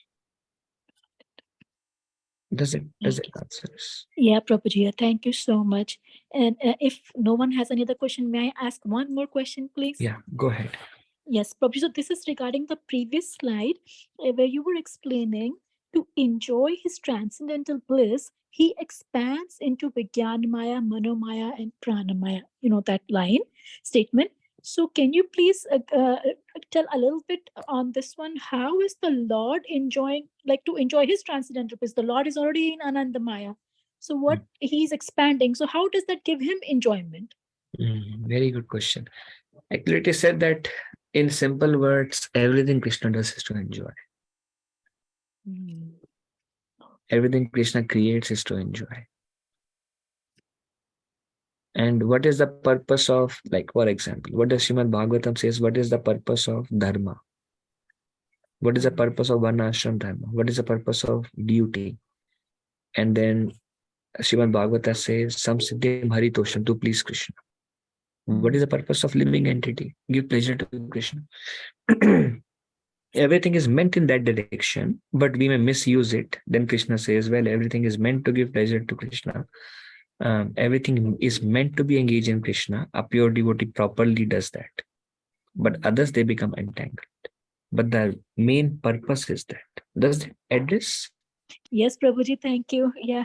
Does it answer this? Yeah, Prabhuji, thank you so much. And if no one has any other question, may I ask one more question, please? Yeah, go ahead. Yes, Prabhuji. So this is regarding the previous slide where you were explaining to enjoy his transcendental bliss, he expands into Vijnanamaya, Manomaya, and Pranamaya. You know that line statement. So can you please tell a little bit on this one? How is the Lord to enjoy his transcendental bliss? The Lord is already in Anandamaya. So what he's expanding. So how does that give him enjoyment? Very good question. Actually, it is said that in simple words, everything Krishna does is to enjoy. Everything Krishna creates is to enjoy. And what is the purpose of, like, for example, what does Srimad Bhagavatam says, what is the purpose of dharma? What is the purpose of varnashram dharma? What is the purpose of duty? And then Srimad Bhagavata says, Samsiddhim haritosham, to please Krishna. What is the purpose of living entity? Give pleasure to Krishna. Everything is meant in that direction, but we may misuse it. Then Krishna says, well, everything is meant to give pleasure to Krishna. Everything is meant to be engaged in Krishna. A pure devotee properly does that. But others, they become entangled. But the main purpose is that. Does it address? Yes, Prabhuji, thank you. Yeah,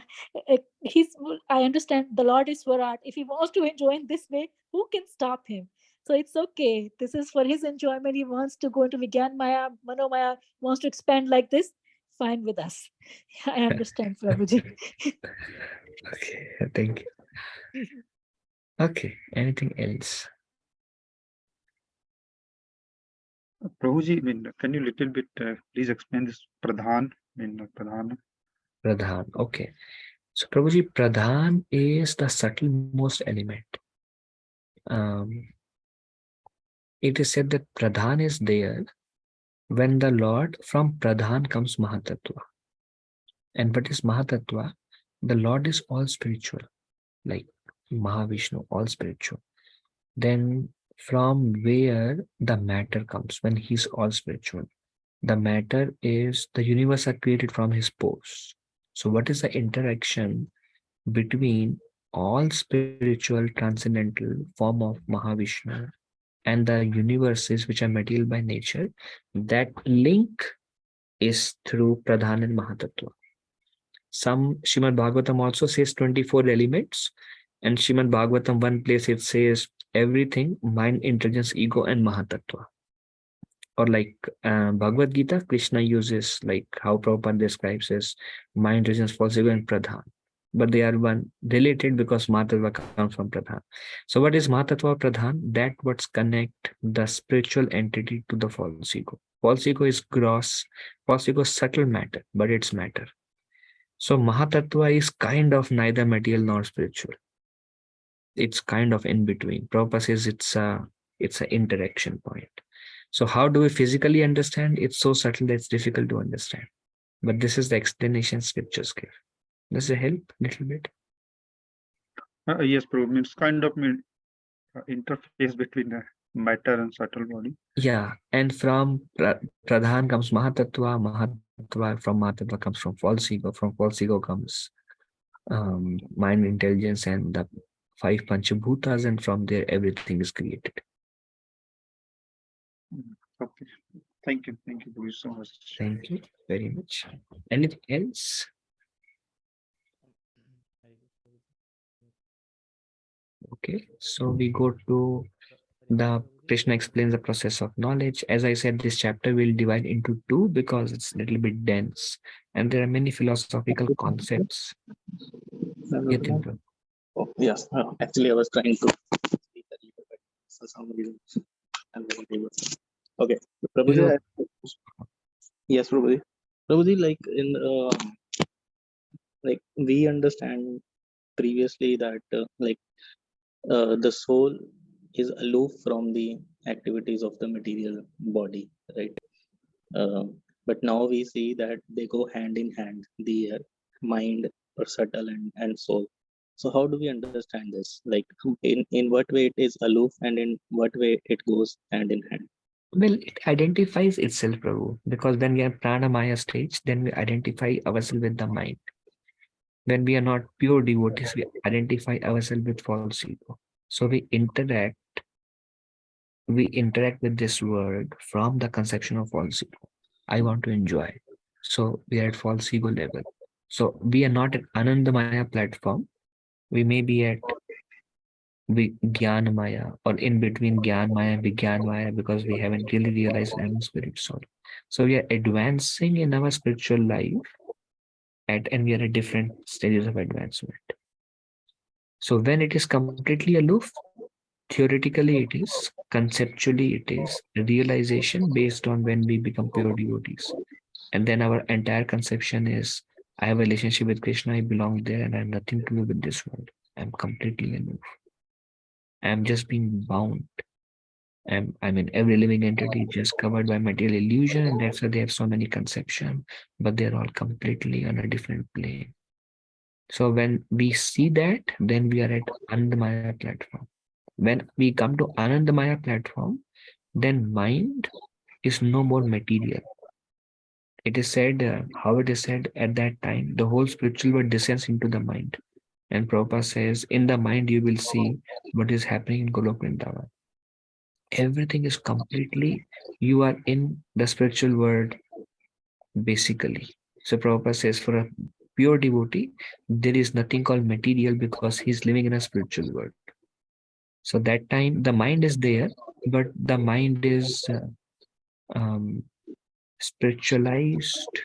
he's. I understand the Lord is Swarat. If he wants to enjoy in this way, who can stop him? So it's okay. This is for his enjoyment. He wants to go into Vigyan Maya, Manomaya, wants to expand like this. Fine with us. I understand, Prabhuji. Okay, thank you. Okay, anything else? Prabhuji, can you little bit please explain this Pradhan? Pradhan. Pradhan. Okay. So Prabhuji, Pradhan is the subtlemost element. It is said that Pradhan is there when the Lord, from Pradhan comes Mahatattva. And what is Mahatattva? The Lord is all spiritual, like Mahavishnu, all spiritual. Then from where the matter comes, when he's all spiritual, the matter is the universe are created from his pores. So what is the interaction between all spiritual transcendental form of Mahavishnu and the universes which are material by nature? That link is through Pradhan and Mahatattva. Some Srimad Bhagavatam also says 24 elements, and Srimad Bhagavatam, one place it says everything, mind, intelligence, ego, and Mahatattva. Or like Bhagavad Gita, Krishna uses like how Prabhupada describes as mind, intelligence, false ego, and Pradhan. But they are one related because Mahatattva comes from Pradhan. So what is Mahatattva Pradhan? That what's connect the spiritual entity to the false ego. False ego is gross, false ego is subtle matter, but it's matter. So Mahatattva is kind of neither material nor spiritual. It's kind of in between. Prabhupada says it's an interaction point. So how do we physically understand? It's so subtle that it's difficult to understand. But this is the explanation scriptures give. Does it help a little bit? Yes, Prabhu. It's kind of interface between the matter and subtle body. Yeah, and from Pradhan comes Mahatattva, Mahatattva from Mahatattva comes from false ego comes mind, intelligence, and the 5 Panchabhutas, and from there everything is created. Okay. Thank you. Thank you, Prabhu, so much. Thank you very much. Anything else? Okay, so we go to the Krishna explains the process of knowledge. As I said, this chapter will divide into 2 because it's a little bit dense and there are many philosophical concepts. Yatin, Oh, yes. Actually, I was trying to speak a little bit. For some reason, I'm not able. Okay. Prabhuji, yes, Prabhuji. Prabhuji, like we understand previously that the soul is aloof from the activities of the material body, right? But now we see that they go hand in hand, the mind or subtle and soul. So how do we understand this? Like in what way it is aloof and in what way it goes hand in hand? well, it identifies itself, Prabhu, because when we are Pranamaya stage, then we identify ourselves with the mind. When we are not pure devotees, we identify ourselves with false ego. So we interact with this world from the conception of false ego. I want to enjoy. So we are at false ego level. So we are not at Anandamaya platform. We may be at Jnanamaya or in between Jnanmaya and Vigyanmaya because we haven't really realized I'm a spirit soul. So we are advancing in our spiritual life and we are at different stages of advancement. So when it is completely aloof, theoretically it is, conceptually it is, realization based on when we become pure devotees. And then our entire conception is, I have a relationship with Krishna, I belong there and I have nothing to do with this world. I'm completely aloof. I'm just being bound. I mean, every living entity is just covered by material illusion, and that's why they have so many conceptions, but they're all completely on a different plane. So when we see that, then we are at Anandamaya platform. When we come to Anandamaya platform, then mind is no more material. It is said, how it is said at that time, the whole spiritual world descends into the mind. And Prabhupada says, in the mind you will see what is happening in Golok Vrindavan. Everything is completely, you are in the spiritual world, basically. So Prabhupada says, for a pure devotee, there is nothing called material because he's living in a spiritual world. So that time, the mind is there, but the mind is um, spiritualized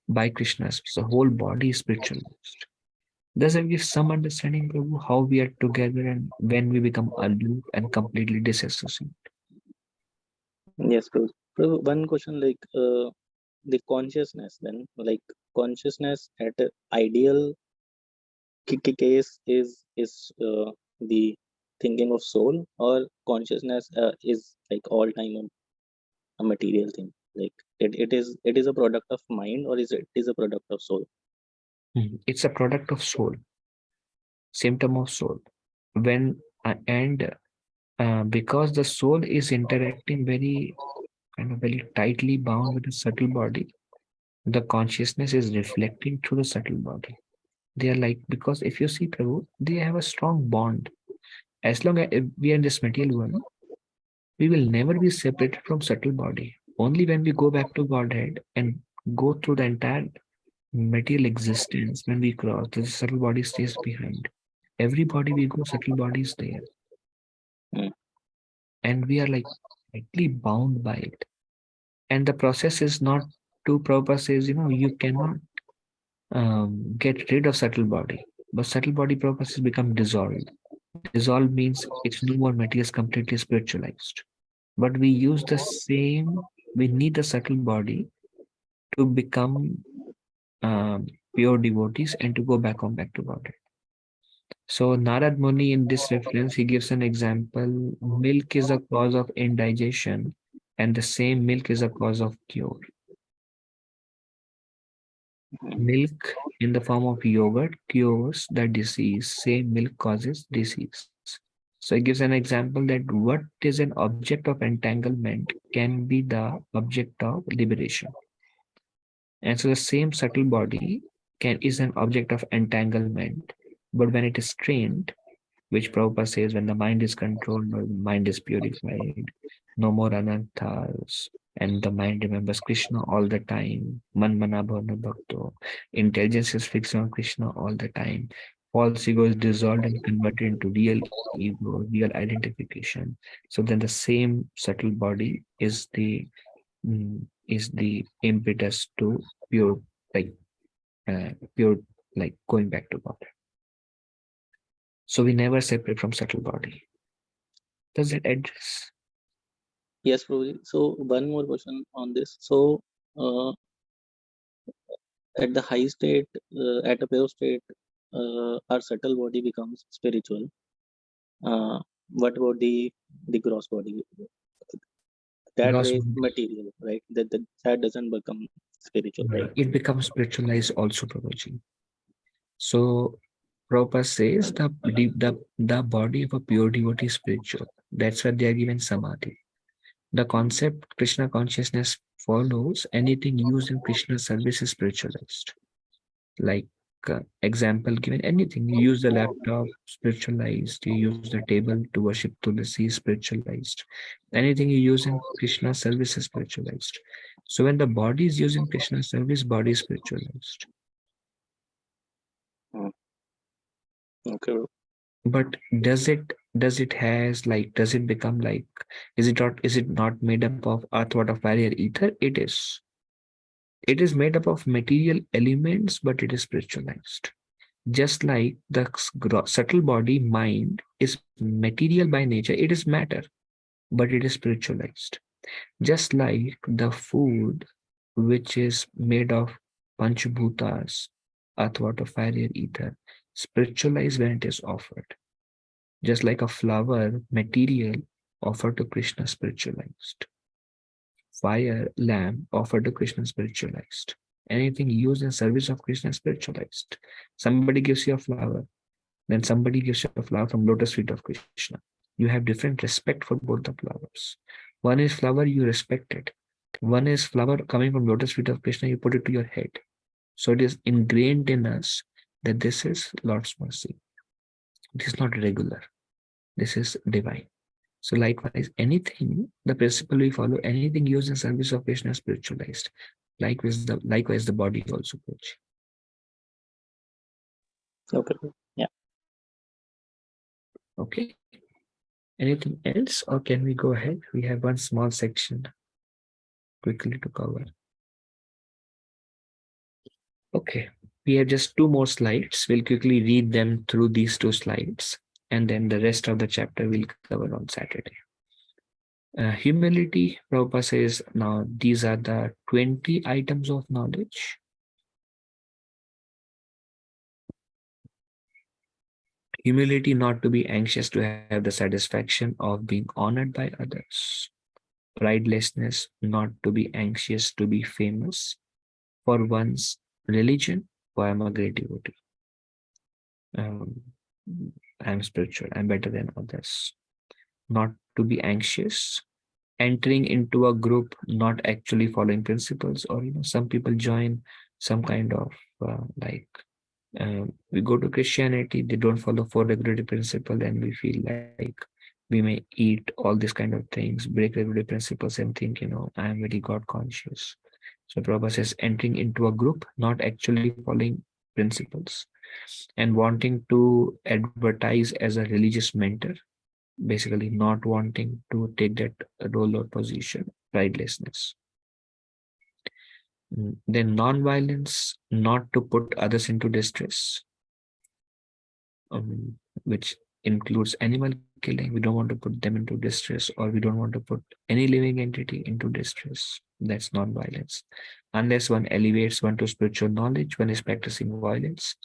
by Krishna. So whole body is spiritualized. Does it give some understanding, Prabhu, how we are together and when we become aloof and completely disassociated? Yes, Prabhu. Prabhu, one question, like the consciousness, then, like consciousness at a ideal case is the thinking of soul, or consciousness is like all time a material thing, like it is a product of mind, or is a product of soul? It's a product of soul, symptom of soul. When and because the soul is interacting very kind of very tightly bound with the subtle body, the consciousness is reflecting through the subtle body. They are like, because if you see Prabhu, they have a strong bond. As long as we are in this material world, we will never be separated from subtle body. Only when we go back to Godhead and go through the entire material existence, when we cross, the subtle body stays behind. Every body we go, subtle body is there. Hmm. And we are like tightly bound by it. And the process is not to Prabhupada says, you cannot get rid of subtle body. But subtle body processes become dissolved. Dissolved means it's no more material, it's completely spiritualized. But we use the same, we need the subtle body to become pure devotees and to go back to God. So Narad Muni in this reference, he gives an example. Milk is a cause of indigestion and the same milk is a cause of cure. Milk in the form of yogurt cures the disease. Same milk causes disease. So it gives an example that what is an object of entanglement can be the object of liberation. And so the same subtle body is an object of entanglement, but when it is trained, which Prabhupada says when the mind is controlled or the mind is purified, no more anarthas, and the mind remembers Krishna all the time. Man mana bhavana bhakto. Intelligence is fixed on Krishna all the time. False ego is dissolved and converted into real ego, real identification. So then the same subtle body is the impetus to pure like pure like going back to God. So we never separate from subtle body. Does it address? Yes, Prabhuji. So one more question on this. So uh, at the high state, at a pure state, our subtle body becomes spiritual. What about the gross body? That Gross way body, material, right? That doesn't become spiritual, right? it becomes spiritualized also, Prabhuji. So Prabhupada says the body of a pure devotee is spiritual. That's why they are given samadhi. The concept Krishna consciousness follows anything used in Krishna's service is spiritualized. Like example given, anything you use the laptop, spiritualized. You use the table to worship Tulasi, spiritualized. Anything you use in Krishna's service is spiritualized. So when the body is used in Krishna's service, body is spiritualized. Okay. But does it become like, is it not made up of earth, water, fire, or ether? It is. It is made up of material elements, but it is spiritualized. Just like the subtle body, mind is material by nature, it is matter, but it is spiritualized. Just like the food, which is made of Panchabhutas, earth, water, fire, air, ether, spiritualized when it is offered. Just like a flower, material, offered to Krishna, spiritualized. Fire, lamp, offered to Krishna, spiritualized. Anything used in service of Krishna, spiritualized. Somebody gives you a flower, then somebody gives you a flower from lotus feet of Krishna. You have different respect for both the flowers. One is flower, you respect it. One is flower coming from lotus feet of Krishna, you put it to your head. So it is ingrained in us that this is Lord's mercy. It is not regular. This is divine. So likewise, anything, the principle we follow, anything used in service of Krishna is spiritualized. Likewise, the body also, coach. Okay. Yeah. Okay. Anything else, or can we go ahead? We have one small section quickly to cover. Okay, we have just 2 more slides. We'll quickly read them through these 2 slides, and then the rest of the chapter we'll cover on Saturday. Humility, Prabhupada says, now these are the 20 items of knowledge. Humility, not to be anxious to have the satisfaction of being honored by others. Pridelessness, not to be anxious to be famous for one's religion, for I'm a great devotee. I'm spiritual, I'm better than others. Not to be anxious, entering into a group, not actually following principles, or some people join some kind of we go to Christianity, they don't follow 4 regulative principle, and we feel like we may eat all these kind of things, break regulative principles, and think, I am very God conscious. So Prabhupada says, entering into a group, not actually following principles, and wanting to advertise as a religious mentor, basically not wanting to take that role or position, pridelessness. Then non-violence, not to put others into distress, which includes animal killing. We don't want to put them into distress, or we don't want to put any living entity into distress. That's non-violence. Unless one elevates one to spiritual knowledge, one is practicing violence.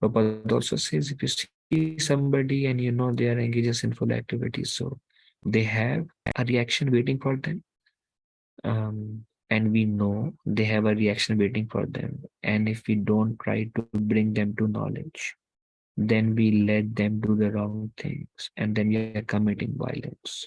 Prabhupada also says, if you see somebody and they are engaged in sinful activities, so they have a reaction waiting for them. And we know they have a reaction waiting for them. And if we don't try to bring them to knowledge, then we let them do the wrong things, and then we are committing violence.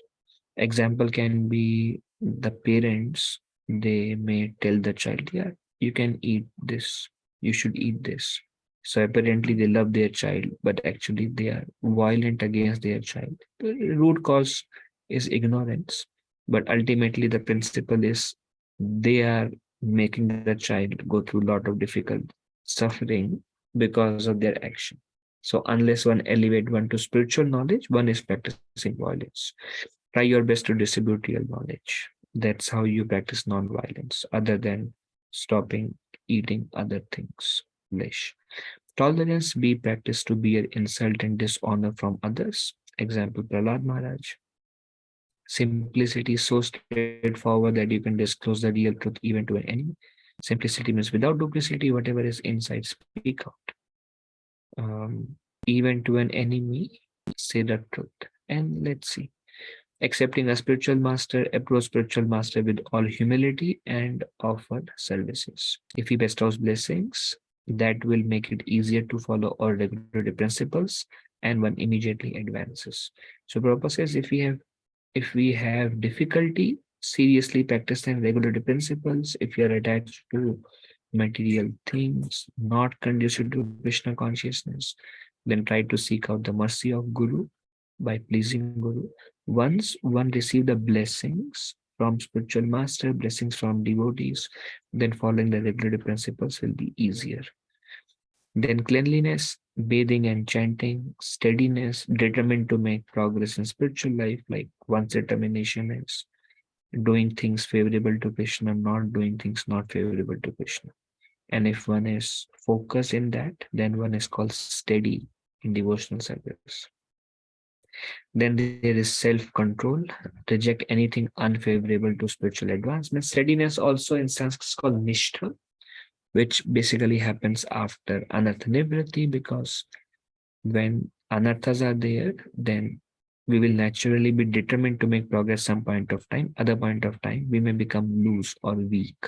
Example can be the parents, they may tell the child, yeah, you can eat this, you should eat this. So apparently they love their child, but actually they are violent against their child. The root cause is ignorance, but ultimately the principle is they are making the child go through a lot of difficult suffering because of their action. So unless one elevate one to spiritual knowledge, one is practicing violence. Try your best to distribute real knowledge. That's how you practice non-violence, other than stopping eating other things. Flesh. Tolerance be practiced to bear insult and dishonor from others. Example, Prahlad Maharaj. Simplicity is so straightforward that you can disclose the real truth even to an enemy. Simplicity means without duplicity, whatever is inside, speak out. Even to an enemy, say the truth. And let's see. Accepting a spiritual master, approach spiritual master with all humility and offer services. If he bestows blessings, that will make it easier to follow all regulative principles, and one immediately advances. So Prabhupada says, if we have difficulty seriously practicing regulative principles, if you are attached to material things not conducive to Krishna consciousness, then try to seek out the mercy of Guru by pleasing Guru. Once one receive the blessings from spiritual master, blessings from devotees, then following the regulative principles will be easier. Then cleanliness, bathing and chanting, steadiness, determined to make progress in spiritual life, like one's determination is doing things favorable to Krishna, not doing things not favorable to Krishna. And if one is focused in that, then one is called steady in devotional service. Then there is self-control, reject anything unfavorable to spiritual advancement. Steadiness also in Sanskrit is called nishtha, which basically happens after anartha nivriti, because when anarthas are there, then we will naturally be determined to make progress some point of time. Other point of time, we may become loose or weak.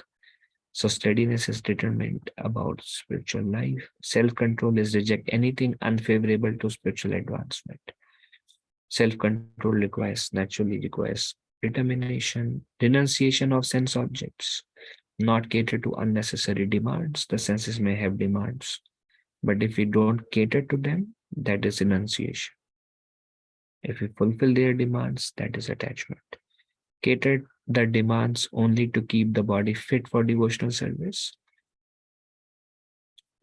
So steadiness is determined about spiritual life. Self-control is reject anything unfavorable to spiritual advancement. Self-control naturally requires determination, renunciation of sense objects, not cater to unnecessary demands. The senses may have demands, but if we don't cater to them, that is renunciation. If we fulfill their demands, that is attachment. Cater the demands only to keep the body fit for devotional service.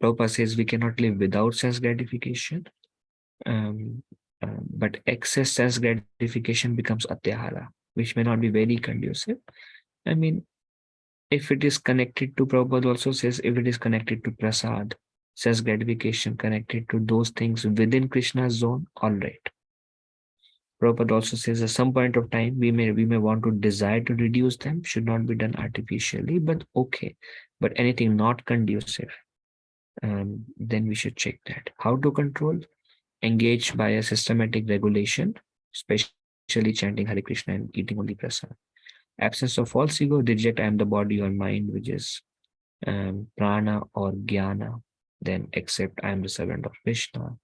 Prabhupada says we cannot live without sense gratification, but excess sense gratification becomes atyahara, which may not be very conducive. I mean, if it is connected to, Prabhupada also says, if it is connected to prasad, sense gratification connected to those things within Krishna's zone, all right. Prabhupada also says at some point of time, we may want to desire to reduce them, should not be done artificially, but okay. But anything not conducive, then we should check that. How to control? Engage by a systematic regulation, especially chanting Hare Krishna and eating only prasad. Absence of false ego, reject I am the body or mind, which is prana or jnana. Then accept I am the servant of Krishna.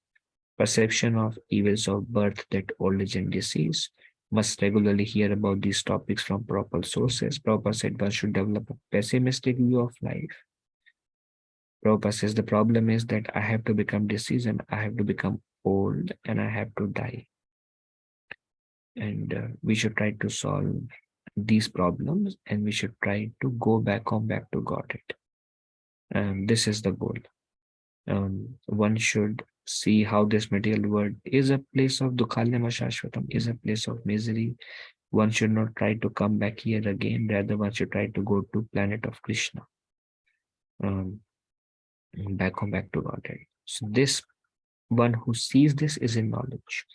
Perception of evils of birth, that old age and disease. Must regularly hear about these topics from proper sources. Prabhupada said one should develop a pessimistic view of life. Prabhupada says the problem is that I have to become diseased and I have to become old and I have to die. And we should try to solve these problems and we should try to come back to Godhead. This is the goal. One should see how this material world is a place of dukhalyama shashvatam, is a place of misery. One should not try to come back here again, rather one should try to go to planet of Krishna. Back to Godhead. So this one who sees this is in knowledge.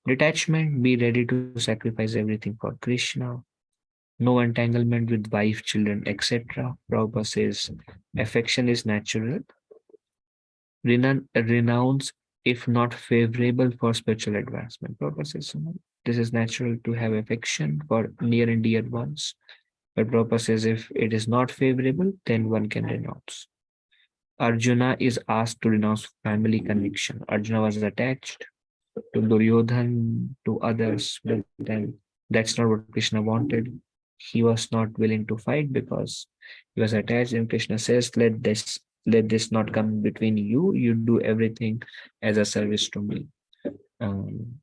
Detachment, be ready to sacrifice everything for Krishna. No entanglement with wife, children, etc. Prabhupada says affection is natural. Renounce if not favorable for spiritual advancement. Prabhupada says this is natural to have affection for near and dear ones. But Prabhupada says if it is not favorable, then one can renounce. Arjuna is asked to renounce family connection. Arjuna was attached to Duryodhan, to others, but then that's not what Krishna wanted. He was not willing to fight because he was attached, and Krishna says, let this not come between you. You do everything as a service to me. Then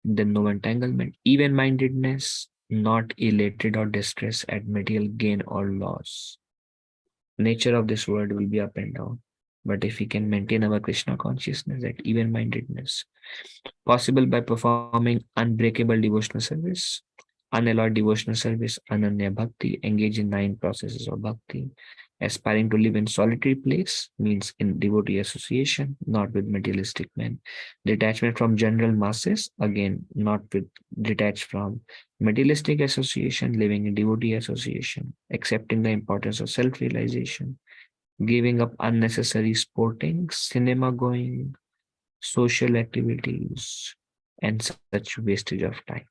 no entanglement, even-mindedness, not elated or distressed at material gain or loss. Nature of this world will be up and down. But if we can maintain our Krishna consciousness, that even-mindedness, possible by performing unbreakable devotional service, unalloyed devotional service, ananya bhakti, engage in 9 processes of bhakti, aspiring to live in solitary place, means in devotee association, not with materialistic men. Detachment from general masses, again, not with detached from materialistic association, living in devotee association, accepting the importance of self-realization, giving up unnecessary sporting, cinema going, social activities, and such wastage of time.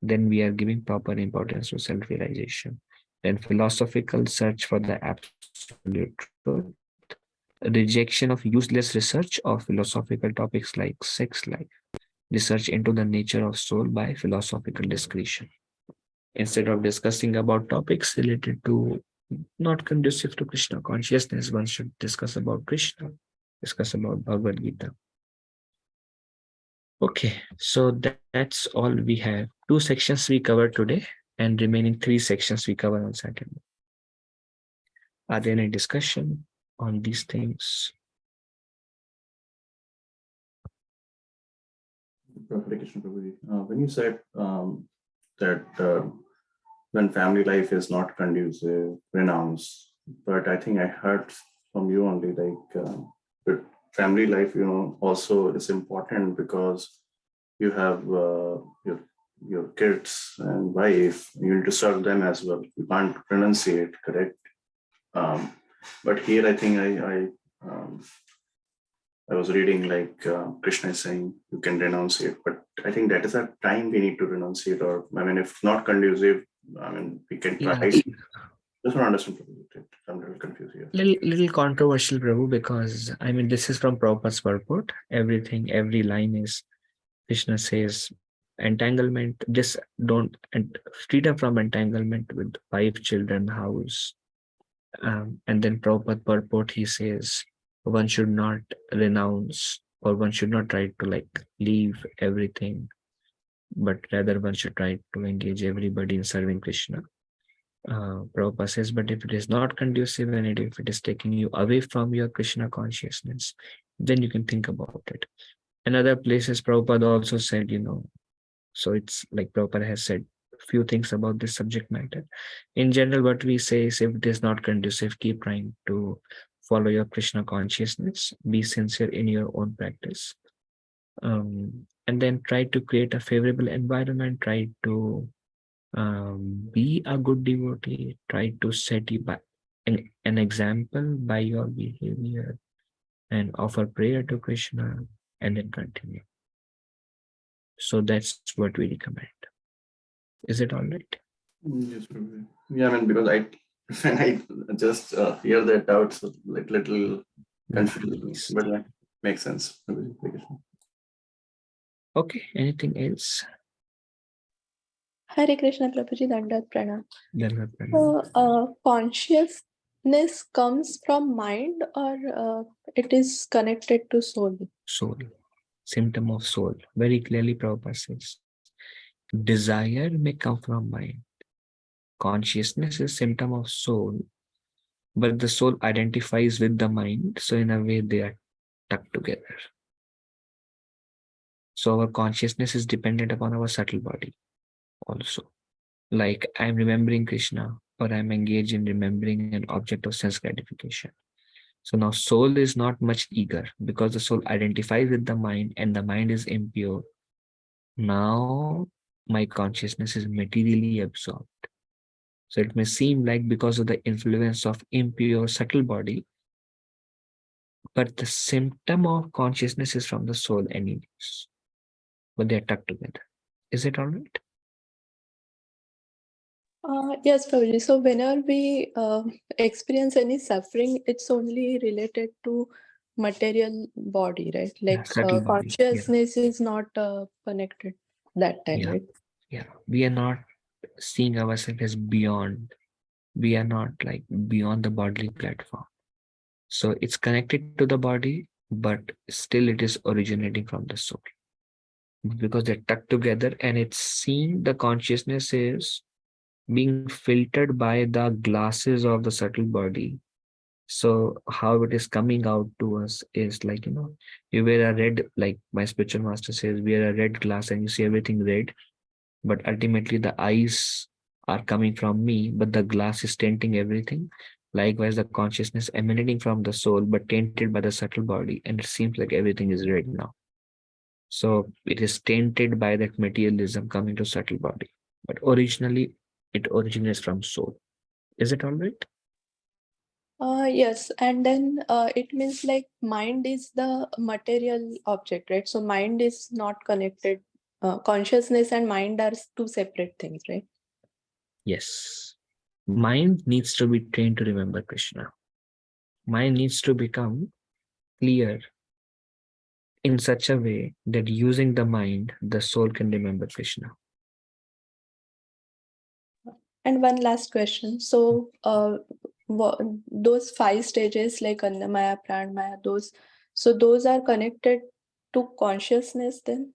Then we are giving proper importance to self-realization. Then philosophical search for the absolute truth, rejection of useless research of philosophical topics like sex life, research into the nature of soul by philosophical discretion. Instead of discussing about topics related to not conducive to Krishna consciousness, one should discuss about Krishna, discuss about Bhagavad Gita. Okay, so that's all we have. 2 sections we covered today, and remaining 3 sections we cover on Saturday. Are there any discussion on these things? Hare Krishna Prabhuji. When you said that when family life is not conducive, renounce, but I think I heard from you only but family life, also is important because you have your kids and wife, you need to serve them as well. You can't renunciate, correct? But here I think I was reading Krishna is saying you can renunciate, but I think that is a time we need to renunciate, or if not conducive, we can try. Yeah. Just not understand. I'm a little confused here. Little controversial, Prabhu, because this is from Prabhupada's purport. Every line is Krishna says entanglement, just don't, and freedom from entanglement with wife, children, house. And then Prabhupada purport, he says one should not renounce, or one should not try to like leave everything, but rather one should try to engage everybody in serving Krishna. Prabhupada says, but if it is not conducive and if it is taking you away from your Krishna consciousness, then you can think about it. And other places, Prabhupada also said, so it's like Prabhupada has said a few things about this subject matter. In general, what we say is if it is not conducive, keep trying to follow your Krishna consciousness, be sincere in your own practice. And then try to create a favorable environment, try to be a good devotee, try to set you by an example by your behavior and offer prayer to Krishna and then continue. So that's what we recommend. Is it all right? Yes, Prabhuji. Yeah, I mean, because when I just hear that out, so like little confusing, but yeah, makes sense. Prabhuji. Okay, anything else? Hare Krishna, Prabhuji, Dandat Pranam. Dandat Pranam. So, consciousness comes from mind, or it is connected to soul? Soul, symptom of soul. Very clearly, Prabhupada says, desire may come from mind. Consciousness is symptom of soul, but the soul identifies with the mind. So in a way, they are tucked together. So our consciousness is dependent upon our subtle body also. Like I'm remembering Krishna, or I'm engaged in remembering an object of sense gratification. So now soul is not much eager because the soul identifies with the mind and the mind is impure. Now my consciousness is materially absorbed. So it may seem like because of the influence of impure subtle body, but the symptom of consciousness is from the soul anyways. But they are tucked together. Is it all right? Yes, Prabhuji. So whenever we experience any suffering, it's only related to material body, right? Like subtle body, consciousness is not connected that time, Yeah. right? Yeah. We are not seeing ourselves as beyond. We are not like beyond the bodily platform. So it's connected to the body, but still it is originating from the soul. Because they're tucked together and it's seen, the consciousness is being filtered by the glasses of the subtle body. So how it is coming out to us is like, you wear a red, like my spiritual master says, wear a red glass and you see everything red, but ultimately the eyes are coming from me, but the glass is tainting everything. Likewise, the consciousness emanating from the soul, but tainted by the subtle body, and it seems like everything is red now. So it is tainted by that materialism coming to subtle body, but originally it originates from soul. Is it all right? Yes, and then it means like mind is the material object, right? So mind is not connected. Consciousness and mind are two separate things, right? Yes. Mind needs to be trained to remember Krishna. Mind needs to become clear in such a way that using the mind, the soul can remember Krishna. And one last question. So those 5 stages like Annamaya, Pranmaya, those are connected to consciousness then?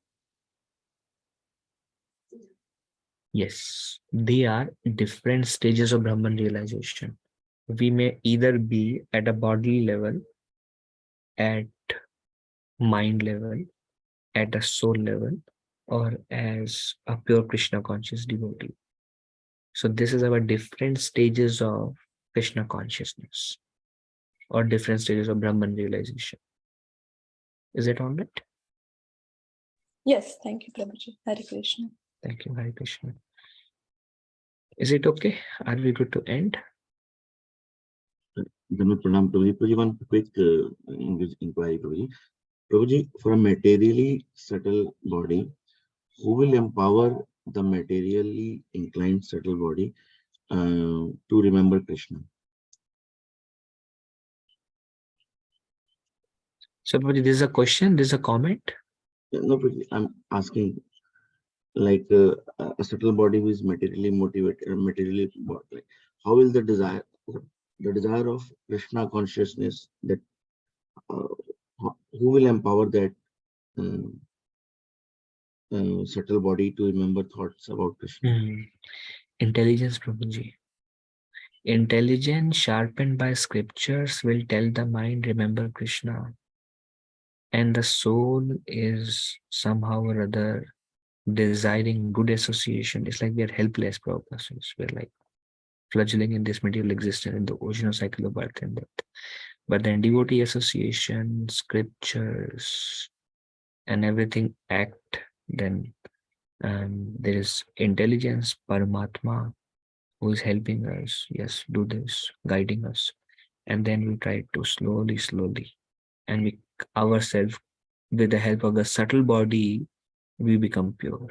Yes, they are different stages of Brahman realization. We may either be at a bodily level, at mind level, at a soul level, or as a pure Krishna conscious devotee. So this is our different stages of Krishna consciousness or different stages of Brahman realization. Is it all right? Yes, thank you, Prabhuji. Hare Krishna. Thank you, Hare Krishna. Is it okay? Are we good to end? Dhamma Pranam Prabhuji. Prabhuji, one quick inquiry, Prabhuji. Prabhuji, for a materially subtle body, who will empower the materially inclined subtle body to remember Krishna? So, Prabhuji, this is a question, this is a comment. No, Prabhuji, I'm asking, like a subtle body who is materially motivated, materially, like, how will the desire of Krishna consciousness, that uh, who will empower that um, subtle body to remember thoughts about Krishna? Intelligence, Prabhuji. Intelligence sharpened by scriptures will tell the mind, remember Krishna. And the soul is somehow or other desiring good association. It's like we are helpless, Prabhupada. We're like fledgling in this material existence in the ocean of cycle of birth and death. But then devotee association, scriptures, and everything act, then there is intelligence, Paramatma, who is helping us, yes, do this, guiding us. And then we try to slowly, and we ourselves, with the help of the subtle body, we become pure.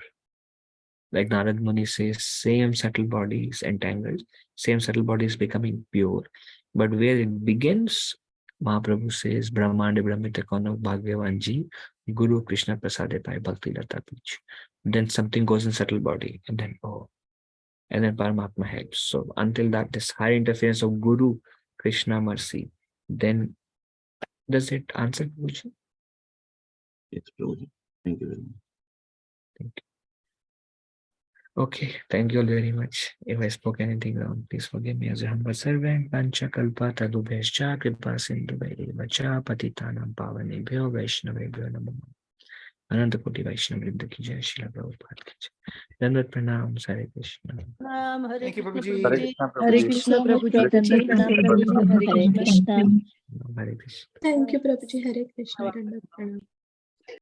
Like Narad Muni says, same subtle body is entangled, same subtle body is becoming pure. But where it begins, Mahaprabhu says, Brahmande Brahmita Kono Bhagyavanji, Guru Krishna Prasade Pai Bhakti Lata Pich. Then something goes in subtle body, and then and then Paramatma helps. So until that, this high interference of Guru, Krishna, mercy, then does it answer the question? Yes, Prabhuji. Thank you very much. Thank you. Okay, thank you all very much. If I spoke anything wrong, please forgive me as a humble servant. Pancha kalpa tadubhescha kripa sindhu vacha patitanam pavanebhyo vaishnavebhyo namo. Ananta Koti Vaishnava Vrinda ki jai, Srila Prabhupada ki jai. Dandavat pranam, Hare Krishna. Thank you, Prabhuji. Hare Krishna, Hare Prabhuji. Krishna, Hare Prabhuji. Krishna, Hare Prabhuji. Krishna, Hare Krishna. Hare Krishna. Thank you, Prabhuji. Hare Krishna. Dandavat pranam.